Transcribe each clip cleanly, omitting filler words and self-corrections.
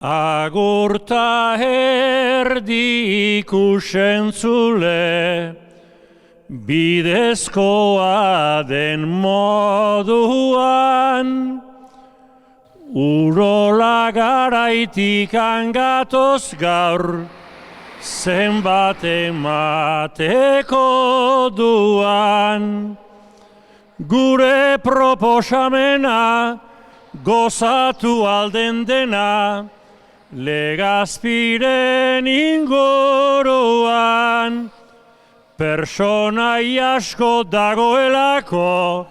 Agurta erdi ikusentzule, bidezkoa den moduan, urola garaitik angatoz gaur, zenbat emateko duan. Gure proposamena gozatu alden dena, Legazpiren inguruan, personai asko dagoelako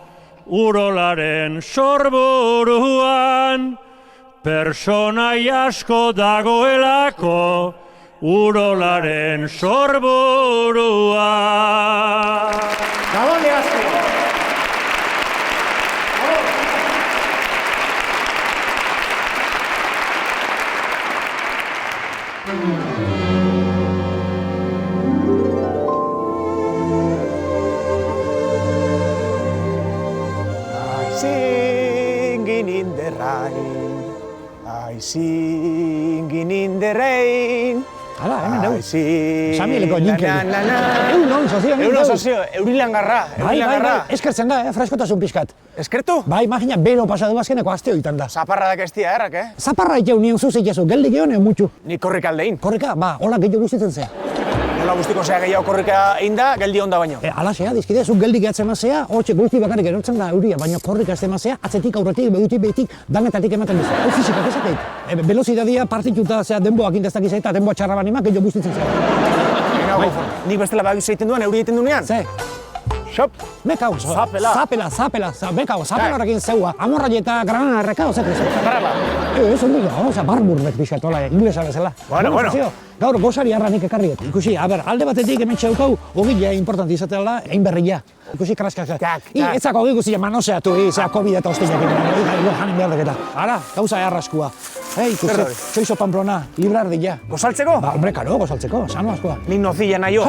urolaren sorburuan. Personai asko dagoelako urolaren sorburuan. Gabon Legazpi! Singing in the rain, I singing in the rain. Hala, hemen dugu. Samieleko jinkel. Egunon, sozio. Egunon, sozio, eurilangarra. Bai, eskertzen da, freskotasun pixkat. Eskertu? Bai, imagina, bero pasadu azkeneko aste hoitan da. Zaparradak ez dira errak, Zaparra ikeu nion zuzik jazu, geldik egon egon mutxu. Ni korrika aldein. Korrika, ba, hola gehiago guztitzen zea. Nola guztiko zea gehiago korrika inda, geldi onda baino. Alaxea, dizkide, zuk geldik ehatzen mazea, hortxe guzti bakarrik erortzen da euria, baina korrika ez mazea, atzetik, aurretik, bedutik, behitik, danetatik ematen duzu. Hau fizikak ezakeit. Velozidadia partituta zea denboak indaztak izan eta denboa txarra banimak gehiago guztitzen zea. Nik bestela bagiz egiten duan, euri egiten dunean? Ze? Xop! Mekau, zapela, horrekin zeua, amorrai eta granana errekao zekrizu. Zaparra Ez, ondo da, barburrek pixatola, inglesa bezala. Bueno. Gaur, gozari harranik ekarriet. Ikusi, alde batetik hemen txaukau, ogilea importanti izateala, egin berria. Ikusi, kraskak. Etzako ogi guztia manoseatu, zea COVID eta hostiak egin, janin behar deketa. Ara, gauza eharraskua. Ikusi, txoizo Pamplona, librar dilla. Gozaltzeko? Ba, hombre, karo, gozaltzeko, sano askoa. Nik nozilla nahi jo.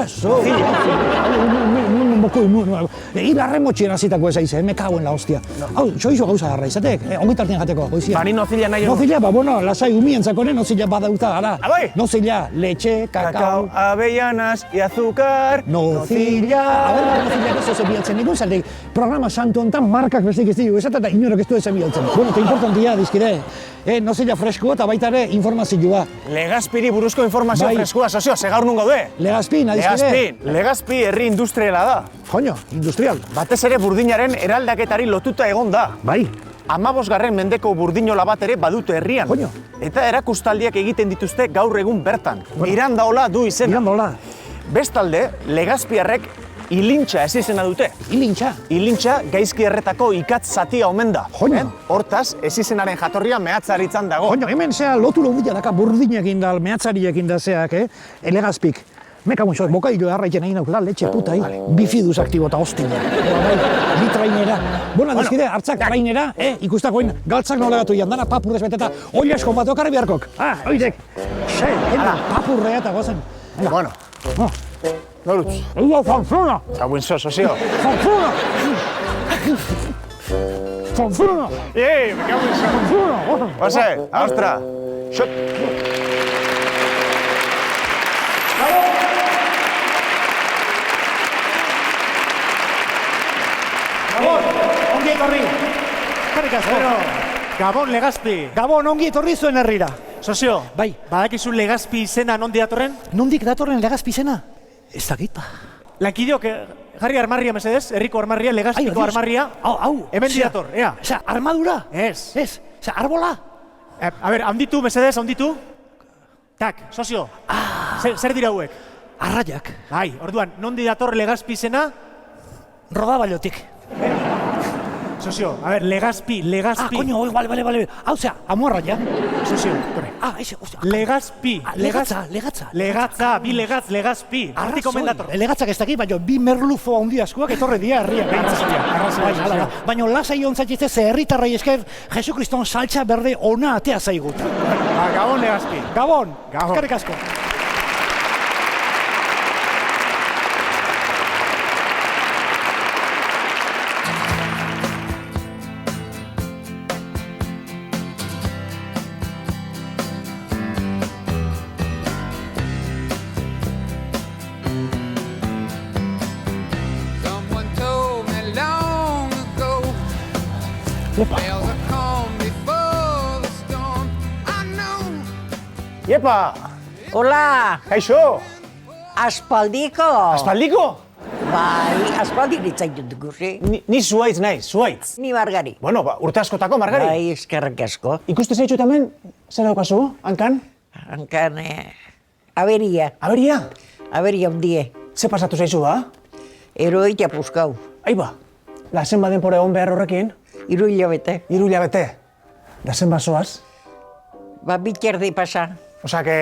Ilarren motxien azitako ez aize, me cago en la hostia. Hau, txoizo gauza garra izatek, ongi tartien jateko, goizia. Ba, ni nozilla nahi jo. Nozilla, ba, bueno, lasai umientzako, nozilla badauta, ara. Abai! Nozilla, leche, kakao, avellanas y azúcar. Nozilla. A ver, nozilla, ez oso bialtzen, nikun zaldik, programa santu hontan markak bestik ez digu, esat eta inorok ez du ez bialtzen. Bueno, te importantia, dizkide, nozilla fresko eta baita ere informazioa. Legazpiri buruzko informazio freskua, sozio, ze gaur nun gaude? Legazpi, nadizkide? Legazpi herri industriala da. Joño, industrial. Batez ere burdinaren eraldaketari lotuta egon da. Bai. 15. mendeko burdinola bat ere badute herrian. Joño. Eta erakustaldiak egiten dituzte gaur egun bertan. Mirandaola du izena. Mirandaola. Bestalde, Legazpiarrek ilintxa ez izena dute. Ilintxa? Ilintxa gaizki erretako ikatz zatia omen da. Joño. Hortaz, ez izenaren jatorria mehatzaritzan dago. Joño, hemen zea lotulo bila daka burdinekin da, mehatzariekin da zeak, Legazpik. Meka muixo, bokailo harraiten egin aukla, letxe puta, bifidus aktibo eta hostia. Bi trainera. Bona, dizkide, hartzak trainera, ikustakoin galtzak nola gatu ian, dana papurrez beteta, oi asko bat okarri beharkok. Oidek, papurrea eta gozen. Bueno. Norutz. Ego, fanflona! Zabuin zo, sozio. Fanflona! Fanflona! Me cago en zo. Fanflona! Oase, austra. Xot. Gabon, ongi etorri. Gabon, Legazpi. Gabon, ongi etorri zuen herrira. Sozio, Bai. badakizu Legazpi izena nondi datorren? Nondik datorren Legazpi izena? Ez dakit. Lankideok, jarri armarria mesedez, herriko armarria, Legazpiko armarria. Hau. Hemen dator, ea. Osea, armadura? Ez. Osea, arbola? A ber, handitu mesedez, handitu. Tak, sozio. Zer dira hauek? Arraiak. Bai, orduan, nondi dator Legazpi izena? Rodabailotik. Sosio, a ver, Legazpi. Ah, coño, vale. Hau zea, amorra, ja. Sosio, torre. Ah, ese, ostia. Legazpi. Legatza. Bi Legazpi. Hortik komendator. Legatzak ez dakit, baina bi merlufo handi askoak etorre dira herriak. Arrazia. Baina lasai ontzatxetze ze herritarrai esker Jesukriston saltza berde ona atea zaiguta. Gabon, Legazpi. Gabon, Gabon. eskerrik asko. Someone told me long ago, bells are calm before the storm. I know. Iepa! Hola, Kaixo! aspaldiko? Aspaldiko? Bai, aspaldik ditzaitut ikusi. Ni zuaitz naiz, zuaitz. Ni Margari. Bueno, urte askotako, Margari. Bai, eskerrik asko. Ikuste zaitut hemen, zer daukazu, hankan? Hankan, averia, Aberia, averia hundie. ze pasatu zaizu ba? Eroitea puskau, Aiba, la zenba denpora egon behar horrekin, 3 hilabete. 3 hilabete. Da zenba zoaz? Ba, bitxerdi pasa. Osea, que,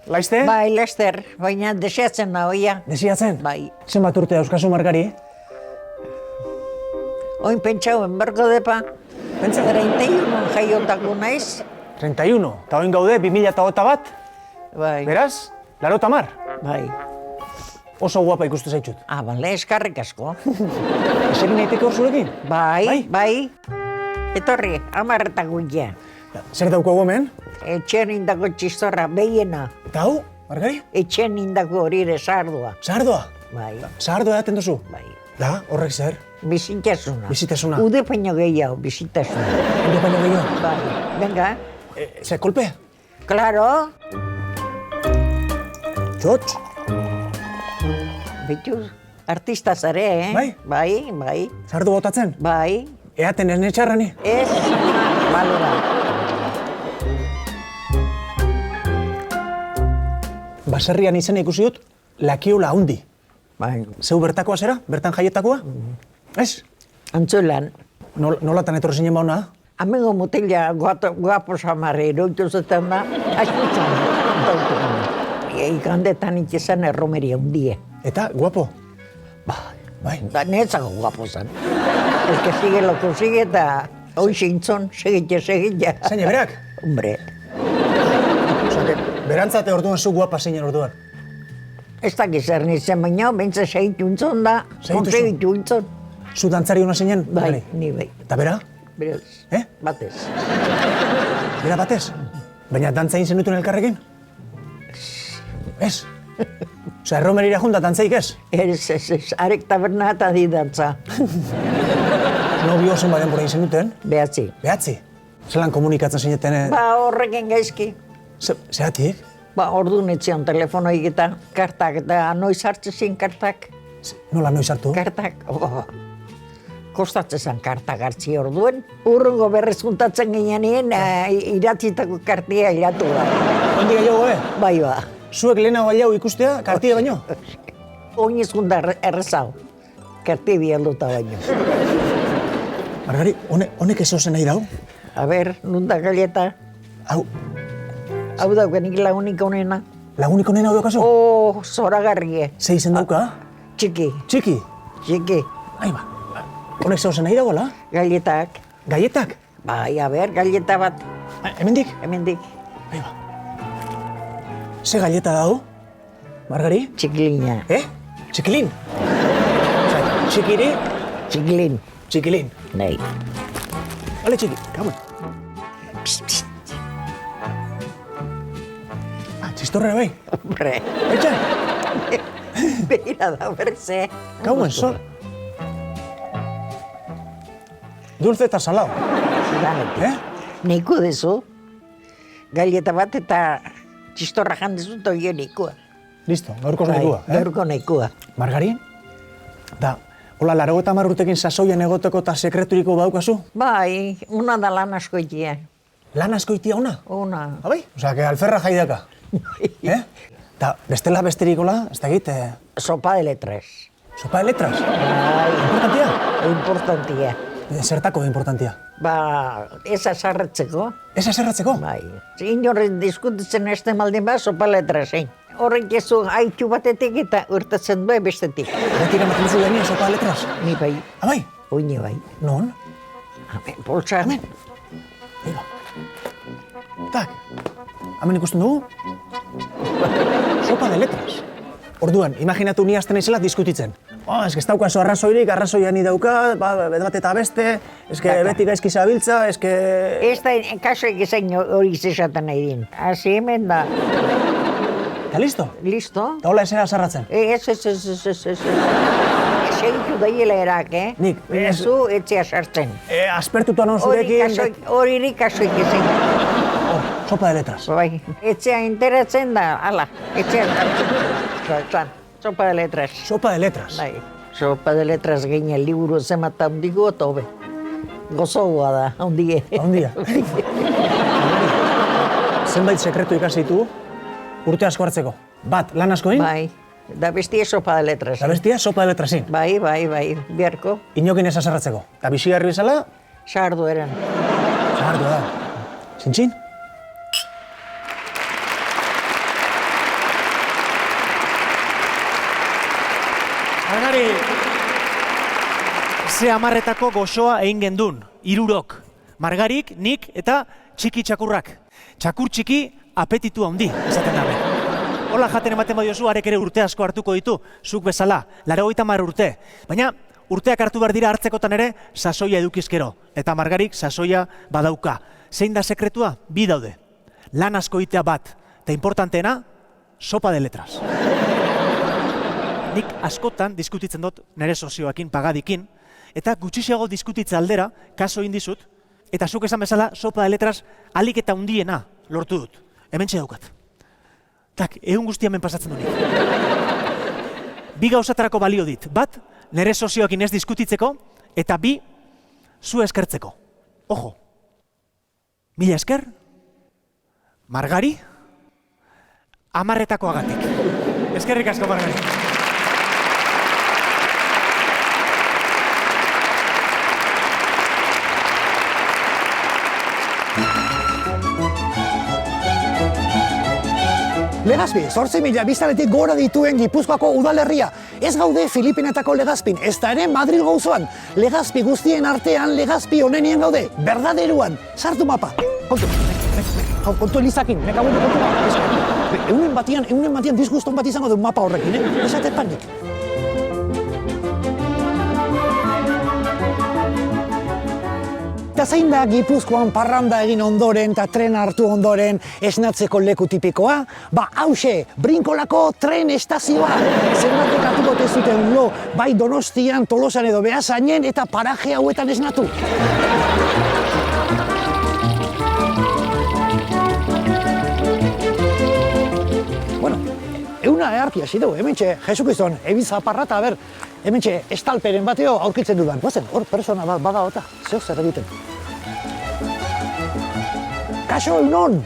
laizte? Bai, Lester, baina deseatzen da, oia. Desiatzen? Bai. Zenbat urte dauzkazu, Margari? Oin pentsauen berko depa. Pentsa? 31 jaiotako naiz. 31, eta oin gaude 2021 bat, Bai, beraz, 80. bai. Oso guapa ikustu zaitut. Ah, bale, eskerrik asko. Eserin naiteke hor zurekin? Bai. Etorri, 10etako ja. Zer daukagu hemen? Etxean indako txistorra, behiena. Eta hau, Margari? Etxean indako hori ere sardua. Zahardoa? Bai, Zahardoa edaten duzu? bai. Da, horrek zer? Bizitasuna. Bizitasuna. Ude peño gehiago, bizitasuna. Ende baino gehiago? Bai, venga. Ze, kolpe? Claro. Txotx? Bitu, artista zare, Bai? Bai. Zahardo botatzen? Bai. Eaten ez netxarrani? Ez, balora. Baserrian izena ikusi dut, lakiola handi. Bai. Zeu bertakoa zera? Bertan jaietakoa? Ez? Antzulan. Nolatan etorri zinen bauna? Amigo mutila guapo samarre eroitu zuten da, aizkutzen. Igandetan itxezan erromeria hundie. Eta, guapo? Bai. Da netzako guapo zen. El que sigue lo consigue eta hoi xintzon, segitxe. Zaina, berak? Hombre, Osea, berantzate orduan zu guapa zeinen orduan. ez dakiz zer nintzen, baina bentsa segitu intzon da, Segitu zuen? konsegitu intzon. Zu dantzari hona zeinen? Bai, ni bai. Eta bera? Berez, batez. Bera batez? Baina dantza egin zenutun elkarrekin? Ez? Osea, erromerira junta dantzaik ez? Ez, arek taberna eta di dantza. Nobio zenba denbora egin zenuten? Behatzi. Behatzi? Zelan komunikatzen zineten? Ba, horrekin gaizki. Zeratik? Ba, ordu netzion telefonoik eta kartak, eta noiz hartzezin kartak. Nola noiz hartu? Kartak, kostatzen zen kartak hartzi orduen. Urrungo berrez juntatzen ginean iratzitako kartia iratu da. Ondik gehiago, Bai ba. Zuek lehenago baiau ikustea, kartia baino? Oinez junda errezau. Kartia bialduta baino. Margari, honek ez ozen nahi dau? A ber, nunda galleta. Hau, Hau daukenik lagunik honena. lagunik onena hau daukazu? Zoragarrie. Ze izen dauka? Txiki, Txiki? txiki. Aiba, honek ze ozen nahi dagoela? Galletak. Gaietak? Bai, a ber, galleta bat. Hemendik? Hemendik. Aiba. Ze galleta dau? Margari? Txikilina. Txikilin? Osea, txikiri, Txikilin. txikilin. Nahi. Bale, txiki, gabon. Txistorrera bai? Hombre. Etxe? Begira da berze. Gauan, zor. Dulce eta salao. Neiko dezu. Galleta bat eta txistorra jandezu toio neikoa. Listo, gaurkoz nekua. Gaurko neikoa. Margari? Da, hola, 80 urtekin sasoian egoteko eta sekreturiko baukazu? Bai, una da lan asko itia. Lan asko itia ona? Una. Abai? Osea, que alferra jaidaka. Ta bestela besterikola, ez da egit, Sopa de letras. sopa de letras? Bai. Importantia? Importantia. Zertako importantia? Ba, ez azarretzeko. Ez aserratzeko? Bai. Inorren diskutitzen hasten baldin ba, sopa letra zein. Horrek ezu haitu batetik eta urtatzen du bestetik. Beti eramaten zu lehenia sopa de letras? Ni bai, Abai? oine bai. Non? Poltsa. Tak. Hemen ikusten dugu? Sopa de letras. Orduan, imaginatu ni hasten naizela diskutitzen. Ez daukazu arrazoirik, arrazoia ni dauka, bat eta beste, beti gaizki zabiltza, Ez da, kasuek ezain hori zesaten nahi din. Hasi hemen da. Eta listo? Listo? Eta hola esera sarratzen. Ez. Segitu daiela erak, Nik, Zu etxea sartzen. Aspertuta non zurekin... Horirik kasuek ezain. Sopa de letras. Bai, etxea enteratzen da, ala, etxea sartzen. Sopa de letras. Sopa de letras. Bai, sopa de letras gehien liburu zemata hundigo eta hobe. Gozoa da, hundie. Handia. Zenbait sekretu ikasi ditugu, urte asko hartzeko. Bat, lan asko egin, Bai, da bestia sopa de letras. eta bestia sopa de letrasin. Bai, biharko, Inokin ez azarratzeko. Eta bizigarri bezala, sardu eran. zahartu da. Zintxin? Margari, ze amarretako goxoa egin gendun, hirurok. Margarik, nik eta txiki txakurrak. Txakur txiki apetitu handi, esaten dabe. Hola jaten ematen badiozu, arek ere urte asko hartuko ditu, zuk bezala, 80 urte. Baina urteak hartu behar dira hartzekotan ere, sasoia edukizkero. Eta Margarik sasoia badauka. Zein da sekretua? Bi daude. Lan asko itea bat, eta importanteena, sopa de letras. Nik askotan diskutitzen dut nire sozioekin, pagadikin, eta gutxiago diskutitze aldera, kaso egin dizut, eta zuk esan bezala sopa de letras alik eta hundiena lortu dut. Hementxe daukat. Tak, egun guztia hemen pasatzen du nik. Bi gauzatarako balio dit. Bat, nire sozioekin ez diskutitzeko, eta bi, zu eskertzeko. Ojo, mila esker, Margari, amarretakoagatik. Eskerrik asko, Margari. Legazpi, 8.000 biztanletik gora dituen Gipuzkoako udalerria. Ez gaude Filipinetako Legazpin, ez da ere Madrid gauzoan. Legazpi guztien artean, Legazpi honenien gaude, berdaderuan. Sartu mapa. Kontu elizakin, neka bundu kontu mapa. Eunen batian disguston bat izango du mapa horrekin, esatet panik. Eta zein da Gipuzkoan parranda egin ondoren eta tren hartu ondoren esnatzeko leku tipikoa? Ba, hauxe, Brinkolako tren estazioa. Zenbatek hartuko tezuten lo, bai Donostian, Tolosan edo Beasainen eta paraje hauetan esnatu. Bueno, euna eharki hasi dugu, hementxe, Jesukizton, ebizaparra eta ber, hementxe, estalperen bateo aurkitzen dudan. Guazen, hor persona bat bada ota, zeo zer egiten. Kaso, eunon!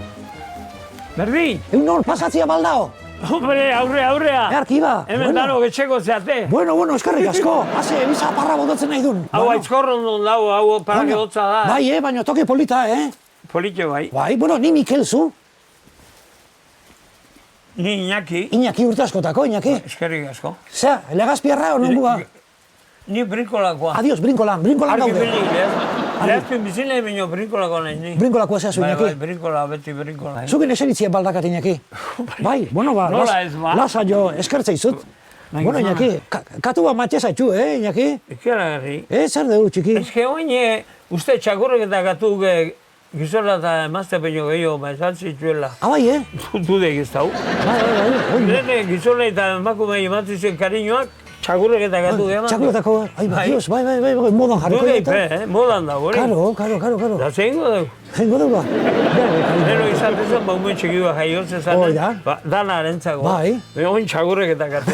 Berdin! Eunon, pasatzia baldao! Hombre, aurrea! Eharki ba! Hemen dano getxeko zeate. Bueno, eskerrik asko! Haze, ebizaparra botatzen nahi dun. Hau aitzkorron duen dago, hau parake dotza da. Bai, baina toki polita, Politxo bai. Bai, ni Mikel zu. Ni Iñaki. Iñaki urte askotako, Iñaki. Eskerrik asko. Zea, Legazpiarra o nongu ba? Ni Brinkolakoa. Adios, Brinkolan Argi gaude. bilik, Lehazpin bizile bineo Brinkolako nahi ni. Brinkolakoa zehazu, Iñaki. Bai, Brinkola, beti Brinkola. Zuken eseritzien baldakat, Iñaki. Bai, ba, Nola ez ba? lasa jo, eskertza izut. Bueno, Iñaki, katu bat matxe zaitxu, Iñaki? Ikera garri. Zer dugu, txiki? Ez oin, uste txakurrek eta gatu gizola eta emazte peño gehiago, maizaltzi txuela. Bai, Dudek ez dau. Bai. Lehen gizola eta emakumei ematzen kariñoak, txakurrek eta gatu gehiago. Txakuretako, Dios, bai, modan jarriko Dudek, modan da, gori. Karo. Da zeingo dugu. Zengo dugu, Lero izatezen, ba, umen txikidua jaiotzen zanen. Hoi da. Dana arentzako. Bai. Oin txakurrek eta gatu.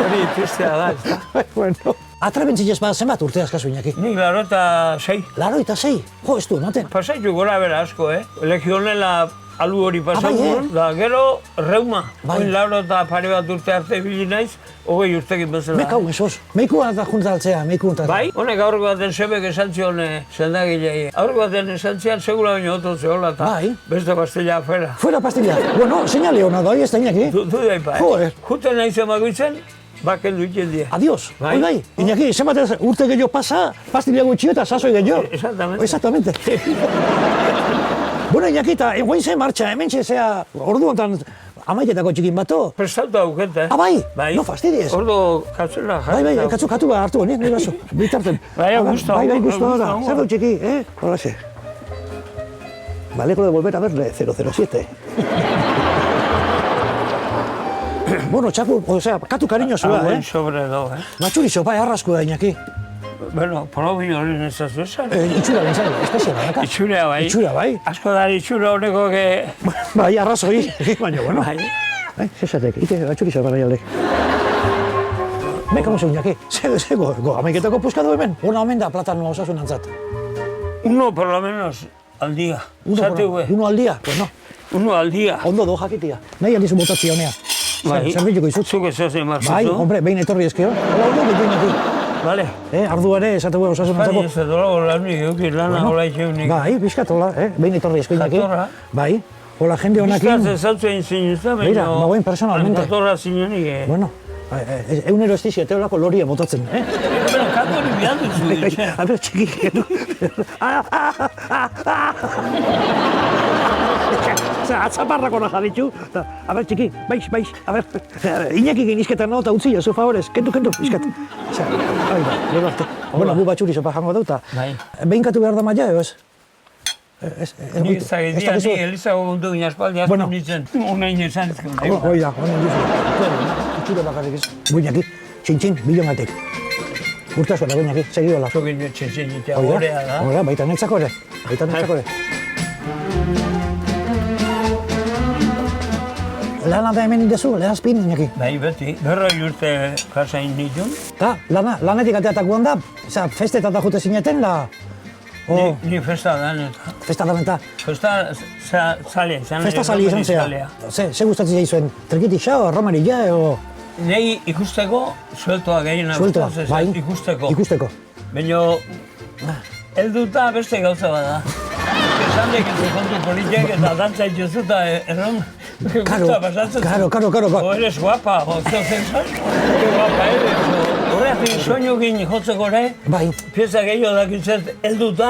Hori tristea da, ez da. Bueno. Atrebentzilez bat zenbat urte askazu, Iñaki? Nik 86. 86? Jo, ez du ematen. Pasaitu gora bera asko, Legionela alu hori bai, pasatu da gero reuma. Bai. Oin lauro eta pare bat urte arte ibili naiz, 20 urtekin bezala. Mekau, esos. Meikua da juntaltzea, meikuntaz. Bai, honek aurreko baten sebek esan zion sendagilei. Aurreko baten esan zian segura baino oto zehola eta Bai. beste pastilla afera. Fuera pastilla. Bueno, señale ona da, ez da Iñaki. Du daipa, Joder. Juten naizen bakoitzen, baken duitzen die. Adiós. Bai. Bai. Iñaki, zenbat urte gehiago pasa, pastilla gutxi eta sasoi gehiago. Exactamente. Exactamente. Bueno, Iñaki, eta guain zen martxa, hemen zea, ordu hontan amaiketako txikin bato. Prestatu aukete. Ah, bai? No fastidies. Ordo katzela jarri. Bai, katu bat hartu, nire baso, bitarten. Bai, gusto. Bai, gusto da. Zer dut txiki, Horraxe. Me alegro de volver a verle, 007. Bueno, txakur, katu kariñosua, Buen sobre do, Matxurizo, bai, arrasku da, Iñaki. Bueno, polobi hori nezazu esan. Itxura bintzai, espeziala, daka. Itxurea bai. Itxura, bai. Asko da itxura honeko que... Bai, arrazoi, baina, bueno. Bai. Zesatek, ite, matxurizo, bai, aldek. Meka musu, Iñaki, zego, amaiketako puskadu hemen. Ona omen da, platanoa osasunantzat. Uno por lo menos al día. Uno al día, pues no. Uno al día. Ondo do jakitia. Nahi aldizu botatzi honea. Zerbituko izut. Zuk ezozen marzuzu. Bai, hombre, behin etorri ezkeo. Hola, ondo, behin Vale. Ardu ere, esateko osasunantzako. Bai, ez edo lanik eukin lana hola itxeunik. Bai, pixkat, hola, behin etorri ezkeo Iñaki. Jatorra. Bai, hola, jende honakin. Bizkaz ezautu egin zinuzta, baina... Beira, bagoen personalmente. Jatorra zinenik, Bueno, eunero ez dizio, teolako loria botatzen, Bueno, katori bihan duzu ditxe. A ber, txiki, atzaparrako naja ditu. A ber, txiki, baiz, a ber, Iñaki genizketan nago eta utzi jazu, favorez, kentu, bizkat. Gero arte. Bueno, gu batxuri sopa jango dauta. Bai. Behinkatu behar da maia, edo ez? Ni zagitia, ni Elizago gundu gina espaldi, azten nintzen. Unain esan ezken. Oida, honen duzu. Itxura bakarrik ez. Guiñaki, txintxin, bilongatik. Urtasun, Guiñaki, segiola. Zogin jo txintxin jitea horrea da. Horrea, baita netzako ere. Lana da hemen indezu, lehazpin, Iñaki. Bai, beti. Berroi urte kasain nitun. Ta, lanetik ateatakuan da, festetata jute zineten, da... Ni festa da, neta. Festa da benta. Festa zalia izan. Festa zalia izan zea. Ze gustatzen zaizuen, trikiti xao, romarilla, eo... Nei ikusteko, sueltoa gehiena. Sueltoa, bai. Ikusteko. Baina, helduta beste gauza bada. Esan dekizu kontu politiak eta dantza itxuzu eta erron. Karo. O eres guapa, o zeu zentzat. Que guapa eres. Horreatik soinu gin jotzeko ere, pieza gehiago dakitzet helduta,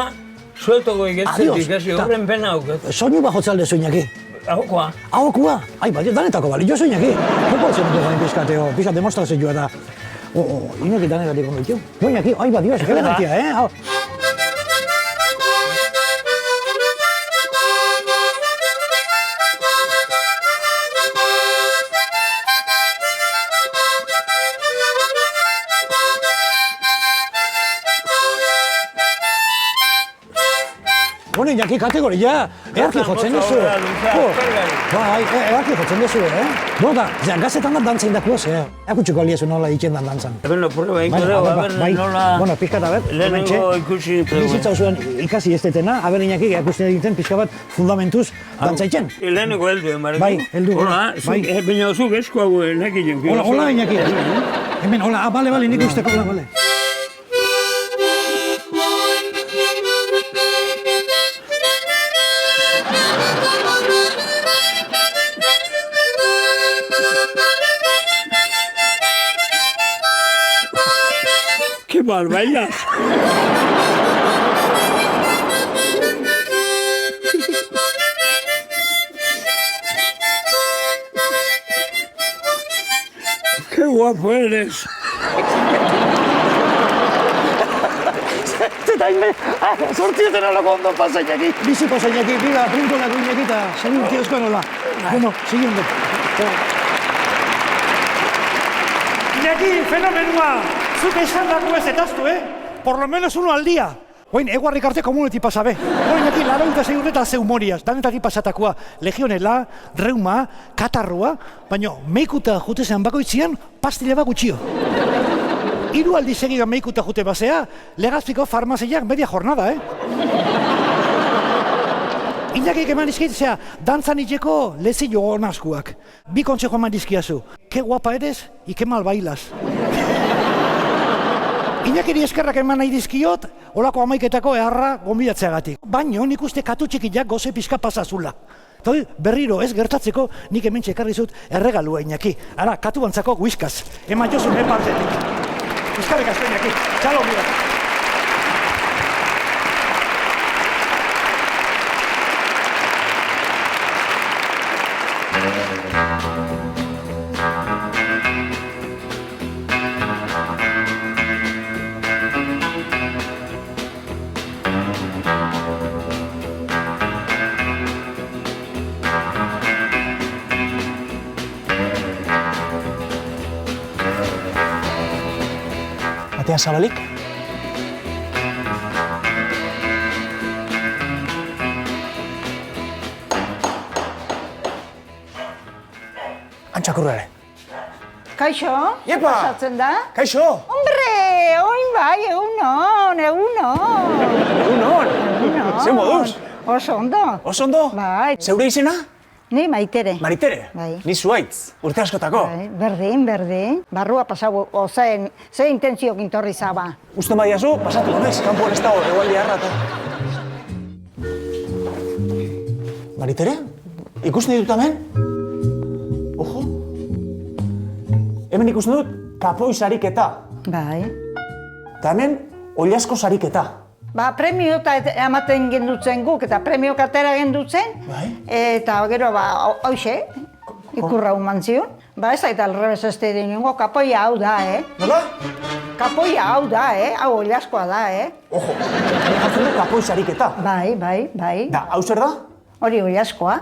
sueltoko iketzetik, horren pena auket. Soinu ba jotzalde zu, Iñaki. Ahokoa. Ahokoa? Ai, bai, danetako bali, jo zu, Iñaki. Joko zen dut gain pizkateo, pizkat demostrazioa da. Iñaki danetatik ondo ditu. Jo, Iñaki, ai, dios, que benatia, Bueno, Iñaki, kategoria, earki jotzen duzu. Bai, earki jotzen duzu, Bueno, da, gazetan da dantza indakua, Ekutxuko aliezu nola itzen dan dantzan. Bueno, prueba ingo dugu, a ber, nola... Bueno, pizkat, a ber, lehenengo ikusi... Bizitza osoan ikasi ez detena, a ber, Iñaki, ikusten egiten pizka bat fundamentuz dantza itzen. Lehenengo helduen, bareko. Bai, heldu. Hola, baina zuk esku hau nekien. Hola, Iñaki. Hemen, hola, bale, nik usteko, hola, bale. ¡Qué mal bailas! ¡Qué guapo eres! Eta inbe, sortzieten alako ondo pasa, Iñaki. Bizi pasa, Iñaki, biga, brinkolako Iñaki eta segin tiozko nola. Bueno, siguiente. Iñaki, fenomenua! Zuk esan dago ez etaztu, Por lo menos uno al día. Oin, eguarrik arte komuneti pasabe. Oin, Iñaki, 96 urreta ze humoriaz. Danetatik pasatakoa legionela, reuma, katarroa, baina meikuta jutezean bakoitzian, pastile bat gutxio. 3 aldiz segidan meikuta jute basea, Legazpiko farmaziak media jornada, Inakik eman dizkit, dantzan itxeko lezio onaskuak. Bi kontsejo eman dizkiazu. Ke guapa eres, y ke mal bailas. Inakiri eskerrak eman nahi dizkiot, olako amaiketako eharra gonbidatzeagatik. Baina nik uste katu txikiak goze pizka pasazula. Berriro ez gertatzeko nik hemen txekarri zut erregalua Iñaki. Ara, katu bantzako whiskaz. Eman jozu me partetik. Eskarrik asko Iñaki. Txalo, mira. Atea zabalik? Antxakurra ere. Kaixo? Iepa! Pasatzen da? Kaixo! Hombre, oin bai, egunon. Egunon! Ze moduz? Oso ondo. Oso ondo? Bai. Zeure izena? Ni Maitere. Maritere? Bai. Ni Zuaitz, urte askotako. Bai, berdin. Barrua pasau, ze intentzio gintorri zaba. Uste badiazu, pasatuko naiz, kanpoan ez dago, egualdi harrata. Maritere? Ikusten ditut hemen? Ojo. Hemen ikusten dut kapoi sariketa. Bai. Eta hemen oilasko sariketa. Premio eta ematen gendutzen guk, eta premio katera gendutzen. Bai. Eta gero, hoxe, ikurra human zion. Ez da, eta alrebez ez denengo, kapoia hau da, Nola? Kapoia hau da, hau oliaskoa da, Ojo, hemen jartzen du kapoi sariketa. Bai. Da, hau zer da? Hori oliaskoa.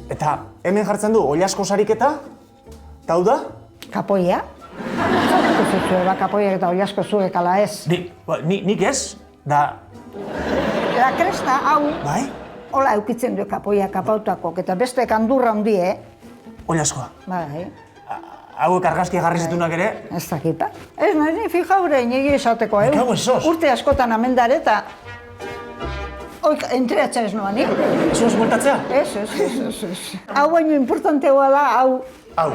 Eta hemen jartzen du oilasko sariketa, eta hau da? Kapoia. Zuzue, kapoiak eta oliasko zuek ala ez. Nik ez, da... La kresta hau, Bai? hola eukitzen du kapoia kapautakok, eta beste kandurra handi, Oilaskoa. Bai. Hauek argazkia jarri zitunak ere. Ez dakipa. Ez nahi, fijaure, inegi esateko, Me cago en sos. Urte askotan amendare eta... Oik, entreatzea ez noan, Ezuz bueltatzea? Ez. Hau baino importanteoa da, hau... Hau.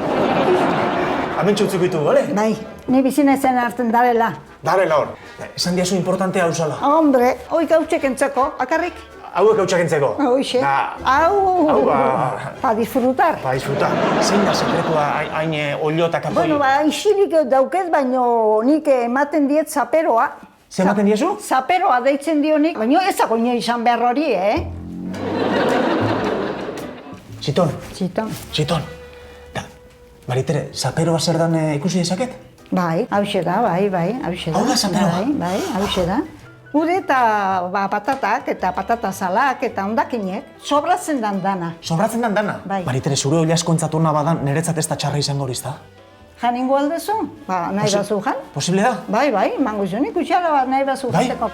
Amentsu utzuk ditu, bale? Bai, ni bizina ezen hartzen darela. Darela hor. Esan diazu importantea hau zala. Hombre, oik hautxek entzeko, akarrik? Hauek hautsak entzeko. Hoxe. Hau, Pa disfrutar. Pa disfrutar. Zein da sekretua hain olio eta kapoi? Bueno, isilik dauket, baino nik ematen diet zaperoa. Ze ematen diezu? Zaperoa deitzen dionik, baino ezago izan behar hori, Ziton. Ziton. Da, Maritere, zaperoa zer dan ikusi dezaket? Bai, hauxe da, bai, hauxe da. Hau da zaperoa? Bai, hauxe da. Ude eta patatak eta patata salak eta hondakinek sobratzen dan dana. Sobratzen dan dana? Bai. Maritere, zure oliasko entzaturna badan, niretzat ez da txarra izango hori, ezta? Janingo aldezu? Nahi bazu jan? Posible da? Bai, mango zunik utxara bat nahi bazu Bai? jateko.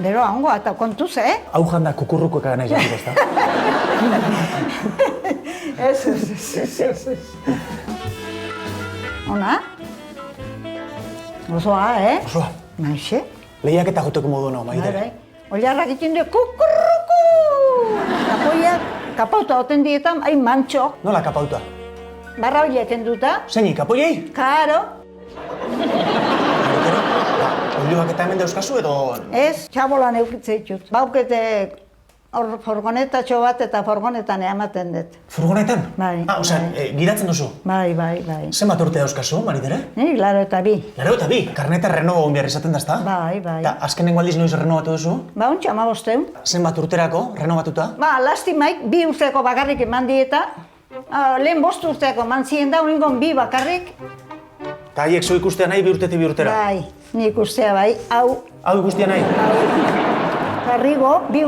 Bero, hango, eta kontuz, Hau janda kukurruko nahi jateko, ezta? Ez. Ona? Osoa, Osoa. Naixe? Lehiak eta joteko modu nago, Maritere. Oliarrak egiten du, kukurruku! Kapoiak, kapauta oten dietan, hain mantxo. Nola kapauta? Barra horiek enduta. Zeini, kapoiei? Karo. Maritere, olioak eta hemen dauzkazu edo... Ez, txabolan eukitze ditut. Baukete hor furgonetatxo bat eta furgonetan ematen dut. Furgonetan? Bai. Osea, gidatzen duzu? Bai. Zenbat urte dauzkazu, Maritere? Ni, laro eta bi. Laro eta bi, karneta renovo behar izaten da, ezta? Bai. Eta azkenengo aldiz noiz renovatu duzu? Ontsa, 15. Zenbat urterako renovatuta? Lastimaik, 2 urteko bakarrik eman dieta. Lehen 5 urteko eman ziren da, uningon 2 bakarrik. Eta haiek zo ikustea nahi 2 urtetik 2 urtera? Bai, ni ikustea bai, hau. Hau ikustea nahi? Garrigo, 2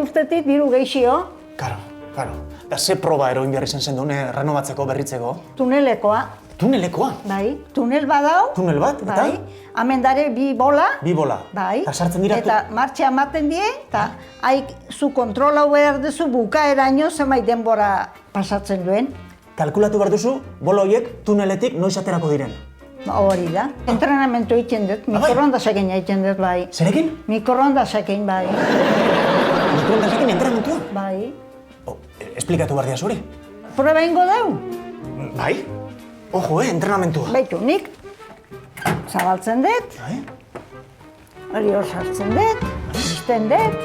urtetik, diru geixio. Karo. Eta ze proba eroin behar izan zen duen renovatzeko, berritzeko? Tunelekoa. Tunelekoa? Bai, tunel badau. Tunel bat, eta? Bai, amendare 2 bola. 2 bola? Bai. Eta sartzen dira? Eta martxa ematen die, eta haik zu kontrolau behar duzu bukaeraino zenbait denbora pasatzen duen. Kalkulatu behar duzu, bola horiek tuneletik noiz aterako diren? Hori da. Entrenamentu egiten dut, mikroondasekin egiten dut bai. Zerekin? Mikroondasekin bai. mikroondasekin entrenamentua? Bai. Esplikatu behar diaz hori. Proba ingo dau? Bai? Ojo, entrenamentua. Baitu, nik zabaltzen dut, hori hor sartzen dut, izten dut,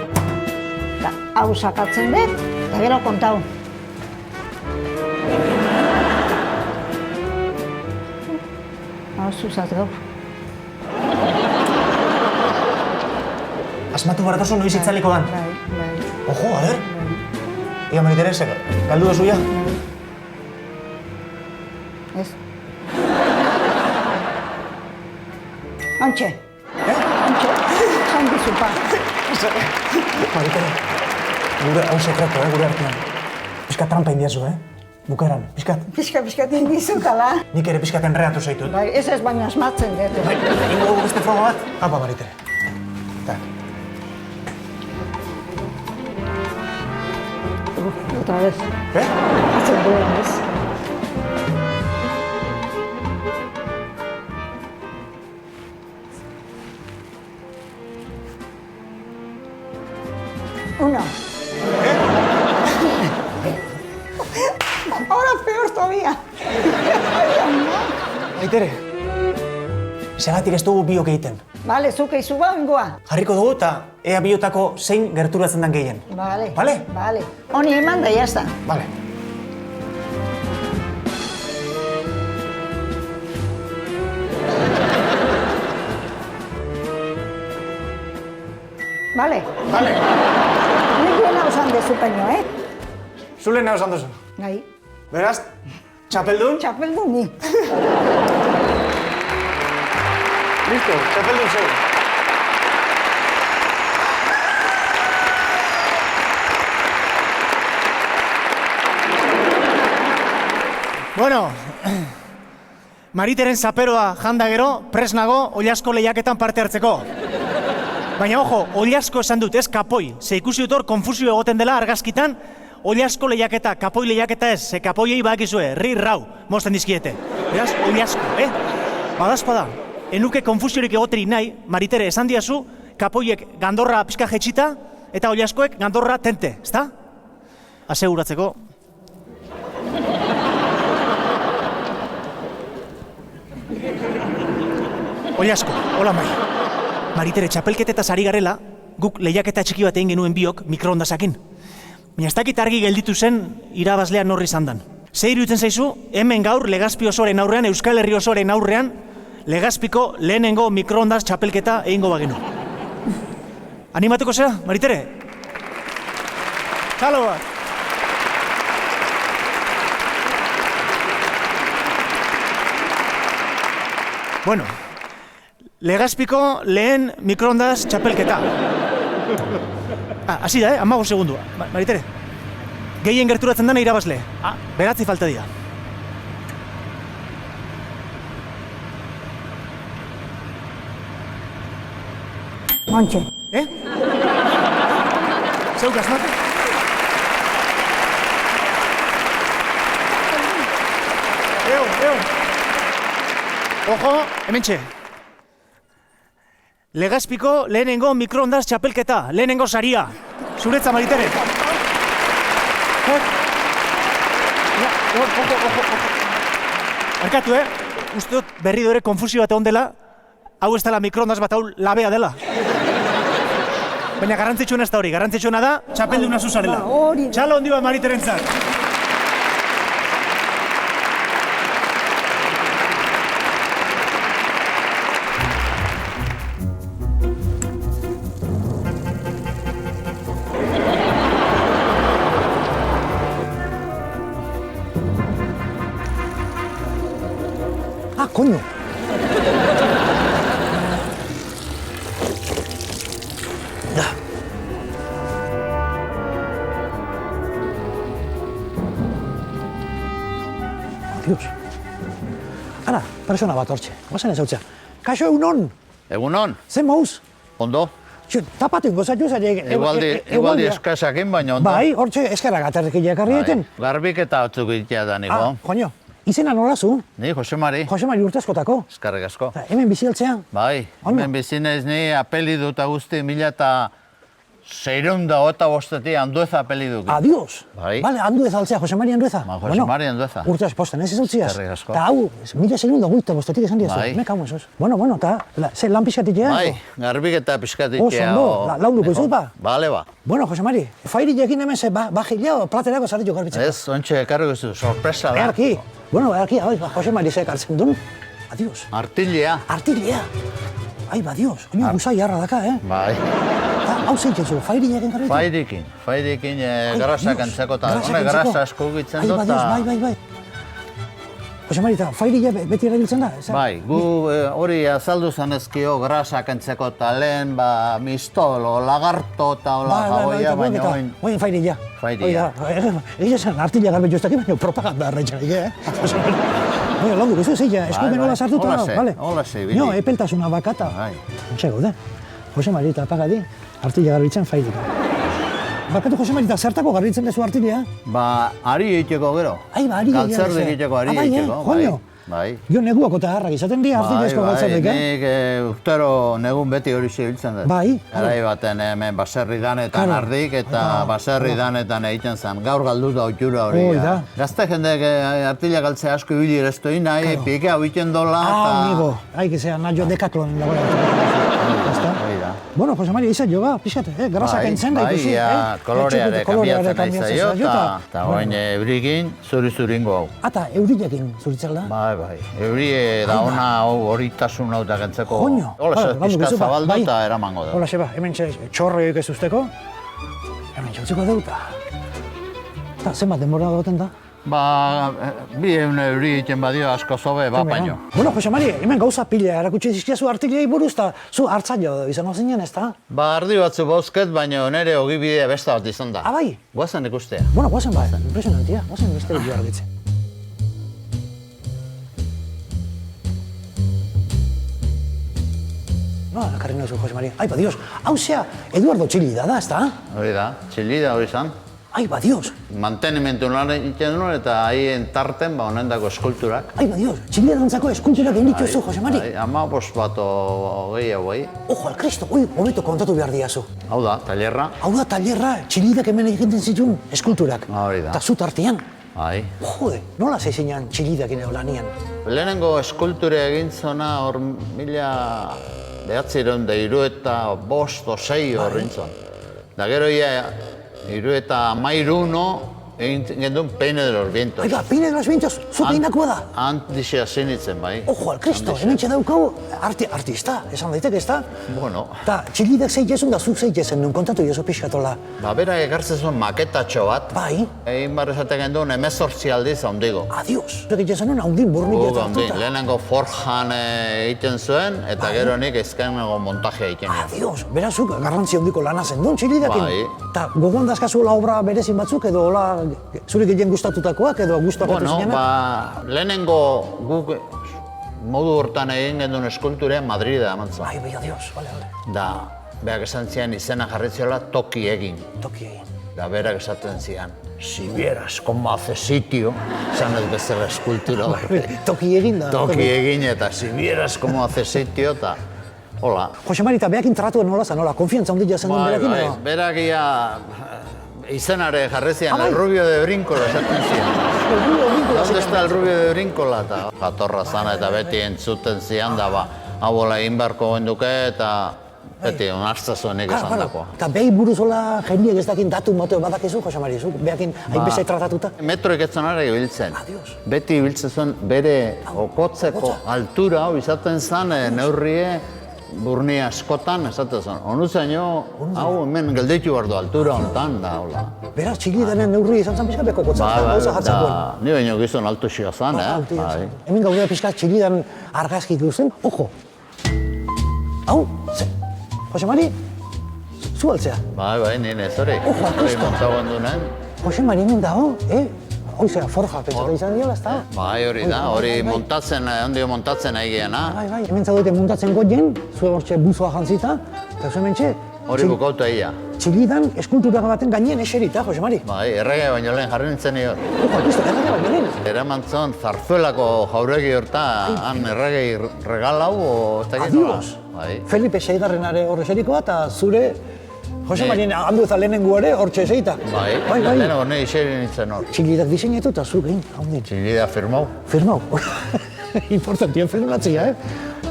eta hau sakatzen dut, eta gero kontau. Hau zuzat gaur. Asmatu baratozu noiz itzaliko dan. Bai. Ojo, a ver. Ia, Maritere, galdu dozu ya? Ez. Antxe. Antxe. Zan dizupa. Maritere, gure hau sekreto, gure artean. Piskat trampa indiazu, Bukaeran, piskat. Piskat indizutala. Nik ere piskat enreatu zaitut. Bai, ez baina asmatzen dut. Bai, ingo dugu beste froga bat? Apa, Maritere. Tak. Otra vez. Hatzen duen, ez? Uno. Ahora peor todavía. Maritere, zergatik ez dugu biok egiten. Vale, zuke izu ingoa. Jarriko dugu eta ea biotako zein gerturatzen den gehien. Vale. Vale? Vale. Honi eman da, jazta. Vale. Vale. Vale. Nik duena usan dezu peño, Zule nahi osan duzu. Gai. Beraz, txapeldun? Txapeldun ni. Listo, txapeldun zeu. Bueno, Mariteren zaperoa janda gero, presnago, Ollasko lehiaketan parte hartzeko. Baina, ojo, Ollasko esan dut, ez kapoi. Ze ikusi dut hor, konfusio egoten dela argazkitan, Ollasko lehiaketa, kapoi lehiaketa ez, ze kapoiei badakizue, rau, mozten dizkiete. Beraz, Ollasko, Badazpada, enuke konfusiorik egoterik nahi, Maritere, esan diazu, kapoiek gandorra pixka jetxita, eta Ollaskoek gandorra tente, ezta? Aseguratzeko. Ollasko, hola mai. Maritere, txapelketetaz ari garela, guk lehiaketa txiki bat egin genuen biok mikroondasakin. Baina ez dakit argi gelditu zen irabazlea norri izan dan. Ze iruditzen zaizu, hemen gaur Legazpi osoaren aurrean, Euskal Herri osoaren aurrean, Legazpiko lehenengo mikroondas txapelketa egingo bagenu. Animatuko zea, Maritere? Txalo bat! Bueno, Legazpiko lehen mikroondas txapelketa. Hasi da, 15 segundu. Maritere, gehien gerturatzen dena irabazle. Beratzi falta dira. Montxe. Zeuk asmatu? Ojo, hementxe. Legazpiko lehenengo mikroondas txapelketa, lehenengo saria. Zuretza, Maritere. Arkatu, uste dut berri dure konfusio bat egon dela, hau ez dela mikroondas bat, hau labea dela. Baina garrantzitsuena ez da hori, garrantzitsuena da, txapelduna zuzarela. Txalo hondi bat Mariterentzat. Coño. Dios. Ara, persona bat hortxe. Guazen ez hautzea. Kaixo egunon? Egunon. Zen mauz? Ondo. Tapatu ingo zaitu zari... Igualdi eskasakin, baina ondo. Bai, hortxe eskerrak aterrekin jakarri eten. Garbiketa batzuk egitea da niko. Joño, izena nola zu? Ni, Jose Mari. Jose Mari urtezkotako. Eskarrik asko. Hemen bizi altzea? Bai, hemen bizinez ni apeli dut guzti 1000 eta 625 Andueza apeliduki. Adios. Bai. Vale, Andueza altzea, Jose Mari Andueza. Ba, Jose Mari Andueza. Urte posten, ez izutziaz. Eskerrik asko. Ta hau, 1625 esan diazu. Bai. Me kamu esos. Bueno, ta, ze lan pixkatitea? Bai, garbiketa pizkatitea. Oso ondo, launduko izut ba? Bale ba. Bueno, Jose Mari, fairilekin hemen ze bajilea o platerako zarrillo garbitzeko. Ez, ontxe ekarriko zu, sorpresa da. Erki, bueno, erki, Jose Mari ze ekartzen duen. Adios. Artilea. Artilea. Ai, ba, Dios, oino guzai harra daka, Bai. Hau zeitzen zu, fairilekin garbitzeko? Fairekin garasak antzeko eta honek garasa asko gitzen dut. Ai, ba, Dios, bai. Jose Mari, eta fairile beti erabiltzen da? Bai, gu hori azaldu zanezkio grasak antzeko eta lehen, mistolo, lagarto eta hola jagoia, baina oin... Oin fairilea. Fairilea. Egia zen, artilea garbetxo ez dakit, baina propaganda arretxanik, Oye, longu, ez zeia, eskumen hola sartuta, vale? Hola ze, bili. No, epeltasuna bakata. Bai. Ontxe gaude. Jose Mari, eta apagadi, artilea garbitzen fairilea. Bakatu, Jose Mari, eta zertako garbitzen dezu artilea? Ba, ari egiteko gero. Ai, ba, ari egiteko. Galtzerdik egiteko, ari egiteko. Joño. Bai. Gio neguako eta harrak izaten dira artilezko galtzerdik, Nik urtero negun beti hori zebiltzen dut. Bai. Garai baten hemen baserri danetan ardik eta baserri danetan egiten zen. Gaur galduta oitura hori. Gazte jendek artila galtzea asko ibili ereztu nahi, pike hau iten dola eta... amigo, hai que sea, nahi jo dekatlon Bueno, Jose Mari, izan jo ba, pixkat, grasak entzen da ikusi. Bai, koloreare kambiatzen nahi zaio eta oin eurikin zuri-zuringo hau. Ata, eurilekin zuritzen da? Bai. Euri da ona horitasun hau da gentzeko. Joño. Hola, pizka zabaldu eta eramango da. Hola, seba, hemen txorroik ez usteko. Hemen txautzeko deuta. Eta, zenbat denbora goten da? Ba, 200 euri egiten badio asko zobe, baino. Bueno, Jose Mari, hemen gauza pila erakutsi dizkiazu artilei buruz, eta zu hartzailo izango zinen, ez da? Ba, ardi batzu bozket, baina nire ogibidea beste bat izan da. Ah, bai? Guazen ikustea. Bueno, guazen ba, impresionantia, guazen beste dut argitzen. No, akarri nahi zu, Jose Mari. Ai, ba, Dios, hau zea, Eduardo Txillida da, ez da? Hori da, Txillida hori izan. Ai, ba, Dios. Mantenimentu lan egiten duen eta haien tarten honendako eskulturak. Ai, ba, Dios, Txillida dantzako eskulturak egin dituzu, Jose Mari. Amabos bat hogei hau bai. Ojo, al Cristo, hobeto kontatu behar diazu. Hau da, talerra. Hau da, talerra, Txillidak hemen egiten zituen eskulturak. Hori da. Eta zut artean. Bai. Jode, nola zeizinan Txillidakin edo lanian? Lehenengo eskulture egin zona hor 1903 eta 5 o 6 horrintzon. Da gero ia 313 egin gendun Peine de los Vientos. Aiga, Peine de los Vientos, zut egindakoa da? Antixea zenitzen, bai. Ojo, al Cristo, hemen txedaukagu artista, esan daiteke, ez da? Bueno. Ta, Txillidak zeitezun da zuk zeitezen, nun kontatu jozu pixkatola. Ba, bera ekartzen zuen maketatxo bat. Bai. Egin barra esaten gendun 18 aldiz haundigo. Adios. Zeitezen nuen haundin burnik eta hartuta. Lehenengo forjan egiten zuen, eta gero nik ezkenengo montajea egiten nuen. Adios, berazuk garrantzi handiko lana zen duen Txillidakin. Bai. Ta, gogoan dazkazuela obra berezin batzuk, edo hola zure gehien gustatutakoak, edo gustatuko zinenak? Ba, lehenengo guk modu hortan egin gendun eskulturea Madrida eman zen. Ai, bai, adios, bale. Da, berak esan zian izena jarritziola toki egin. Toki egin. Da, berak esaten zian, si vieras como hace sitio, esan ez bezala eskultura bat. Toki egin da. Toki egin eta si vieras como hace sitio, eta hola. Jose Mari, eta behakin tratuen nola zen, nola, konfiantza handia zen duen berakin, edo? Berak ia izenare jarrezian, el rubio de Brinkola esaten zian. ¿Dónde está el rubio de Brinkola? Eta jatorra zana eta beti entzuten zian da, hauela inbarko genduke eta beti onartza zuenik esan dakoa. Eta behi buruz hola jendiek ez dakin datu moteo badakizu, Jose Mari, zu behakin hainbeste tratatuta? Metroik ez zonara ibiltzen. Beti ibiltzen zuen bere okotzeko altura hau izaten zen neurrie burni askotan esaten zen. Onuzaino, hau hemen gelditu behar du altura honetan da, hola. Beraz, Txillidaren neurri izan zen pixka beko kotzak, gauza jartzakoen. Ni baino gizon altu xioa zen, Hemen gaudea pixka Txillidan argazkik duzen, ojo. Hau, Jose Mari, zu altzea. Bai, nire ez hori. Ojo, hori montagoen duen. Jose Mari hemen dago, Hoizea, forja, pentsatu izan diola, ez da? Bai, hori da, hori montatzen, ondio montatzen nahi gehiena. Bai, hemen zaudete montatzen goien, zue hortxe buzoa jantzita, eta zue mentxe... Hori bukauta ia. Txillidan eskultura baten gainien eserita, Jose Mari. Bai, errege baino lehen jarri nintzen nio. Ojo, Cristo, errege baino lehen. Eraman zon, Zarzuelako jauregi horta, han erregei regalau, o ez dakit nola. Adios. Felipe Seigarrenare horre eserikoa, eta zure Jose Marien, handu eza lehenengo ere, hortxe ezeita. Bai, lehenengo ne iseri nintzen hor. Txilidak diseinatu eta zuk egin, haundin. Txilida firmau. Firmau. Importantien firmatzea,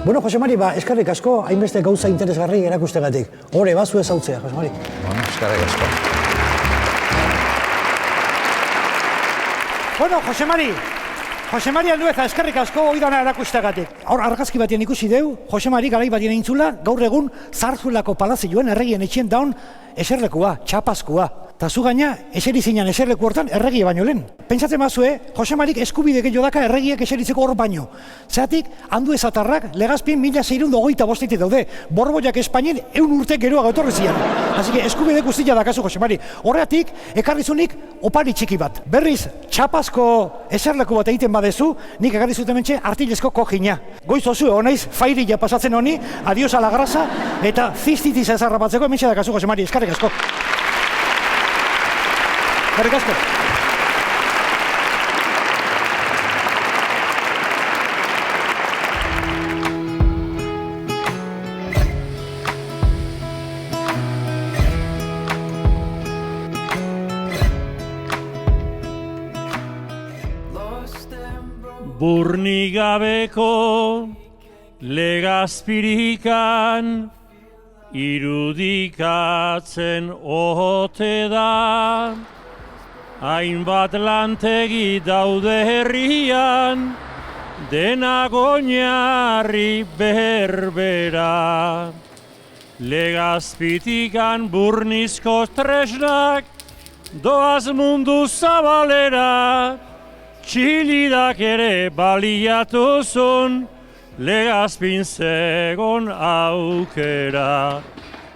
Bueno, Jose Mari, eskerrik asko, hainbeste gauza interesgarri erakustegatik. Hore, bazu ezautzea, Jose Mari. Bueno, eskerrik asko. Bueno, Jose Mari Andueza, eskerrik asko oidana erakustegatik. Hor, argazki batien ikusi deu, Jose Mari garai batien eintzula, gaur egun Zarzulako palazioen erregien etxien daun eserlekua, txapazkua. Ta zu gaina, eseri zinan eserleku hortan erregie baino lehen. Pentsatzen bazue, Jose Marik eskubide gehiago daka erregiek eseritzeko hor baino. Zeratik, Anduezatarrak Legazpien 1625 daude. Borboiak Espainien 100 urte geroago etorri zian. Así que eskubide guztia dakazu, Jose Mari. Horregatik, ekarrizunik opari txiki bat. Berriz, txapazko eserleku bat egiten badezu, nik ekarri zuten mentxe artilezko kojina. Goiz osu, honaiz, fairila pasatzen honi, adios a la grasa, eta ziztitiz ezarrapatzeko hementxe dakazu, Jose Mari, eskarrik asko. Eskerrik asko. Burnigabeko Legazpirikan irudikatzen ote da. Hainbat lantegi daude herrian, dena oinarri berbera. Legazpitikan burnizko tresnak, doaz mundu zabalera. Txilidak ere baliatuzun, Legazpin zegon aukera.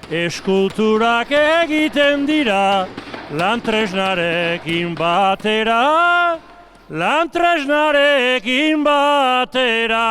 Eskulturak egiten dira, lantresnarekin batera, lantresnarekin batera.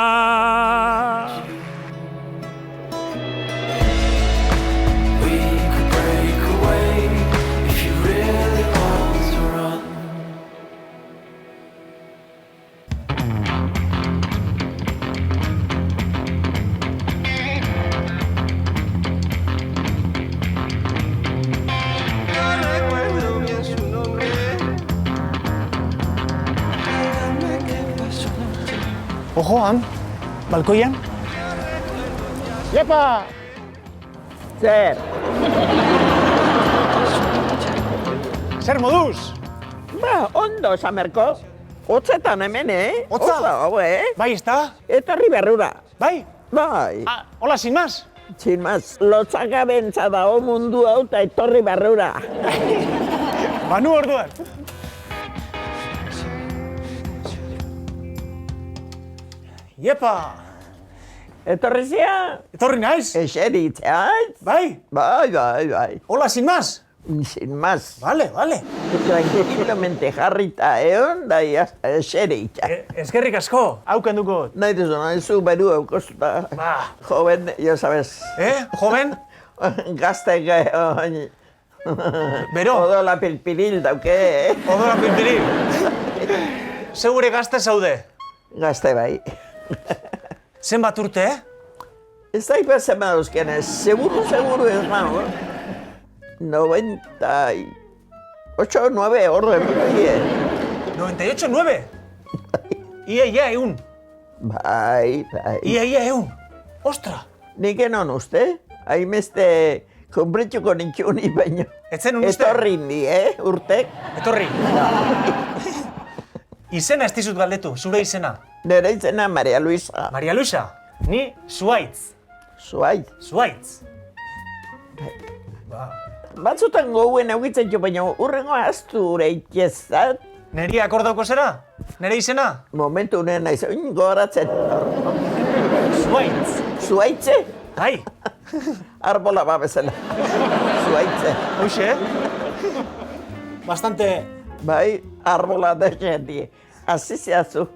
Ojo, han, balkoian. Iepa! Zer? Zer moduz? Ondo, Samerko. Hotzetan hemen, Hotza? Hau, Bai, ezta? Etorri berrura. Bai? Bai. Hola, sin más? Sin más. Lotzagabentza dago mundu hau eta etorri berrura. Banu orduan. Iepa! Etorri zia? Etorri naiz? Eseritzeaz? Bai? Bai. Hola, sin más? Sin más. Vale. Tranquilamente jarrita egon, da eseritza. Eskerrik asko, hauken duko. Nahi zu beru eukozuta. Joven, ya sabes. Joven? Gazte Bero? Odola pilpiril dauke, Odola pilpiril. Segure gazte zaude? Gazte bai. Zenbat urte, Ez da ipa zenbat dauzkenez, seguru ez nago. 98, 9, orde, 98, 9? Ia, egun. Bai. Ia, egun. Ostra. Nik enon uste, haimeste konpritxuko nintxuni baino. Etzen uste? Etorri indi, urtek. Etorri. Izena ez dizut galdetu, zure izena? Nere izena Maria Luisa. Maria Luisa? Ni Zuaitz. Zuaitz. Batzutan gouen eukitzen jo, baina urrengo aztu reikezat. Neri akordauko zera? Nere izena? Momentu nena naiz, goratzen. Zuaitz. Zuaitze? Bai. Arbola babezela. Zuaitze. Hoxe? Bastante... Bai, arbola da jendie. Aziziazu.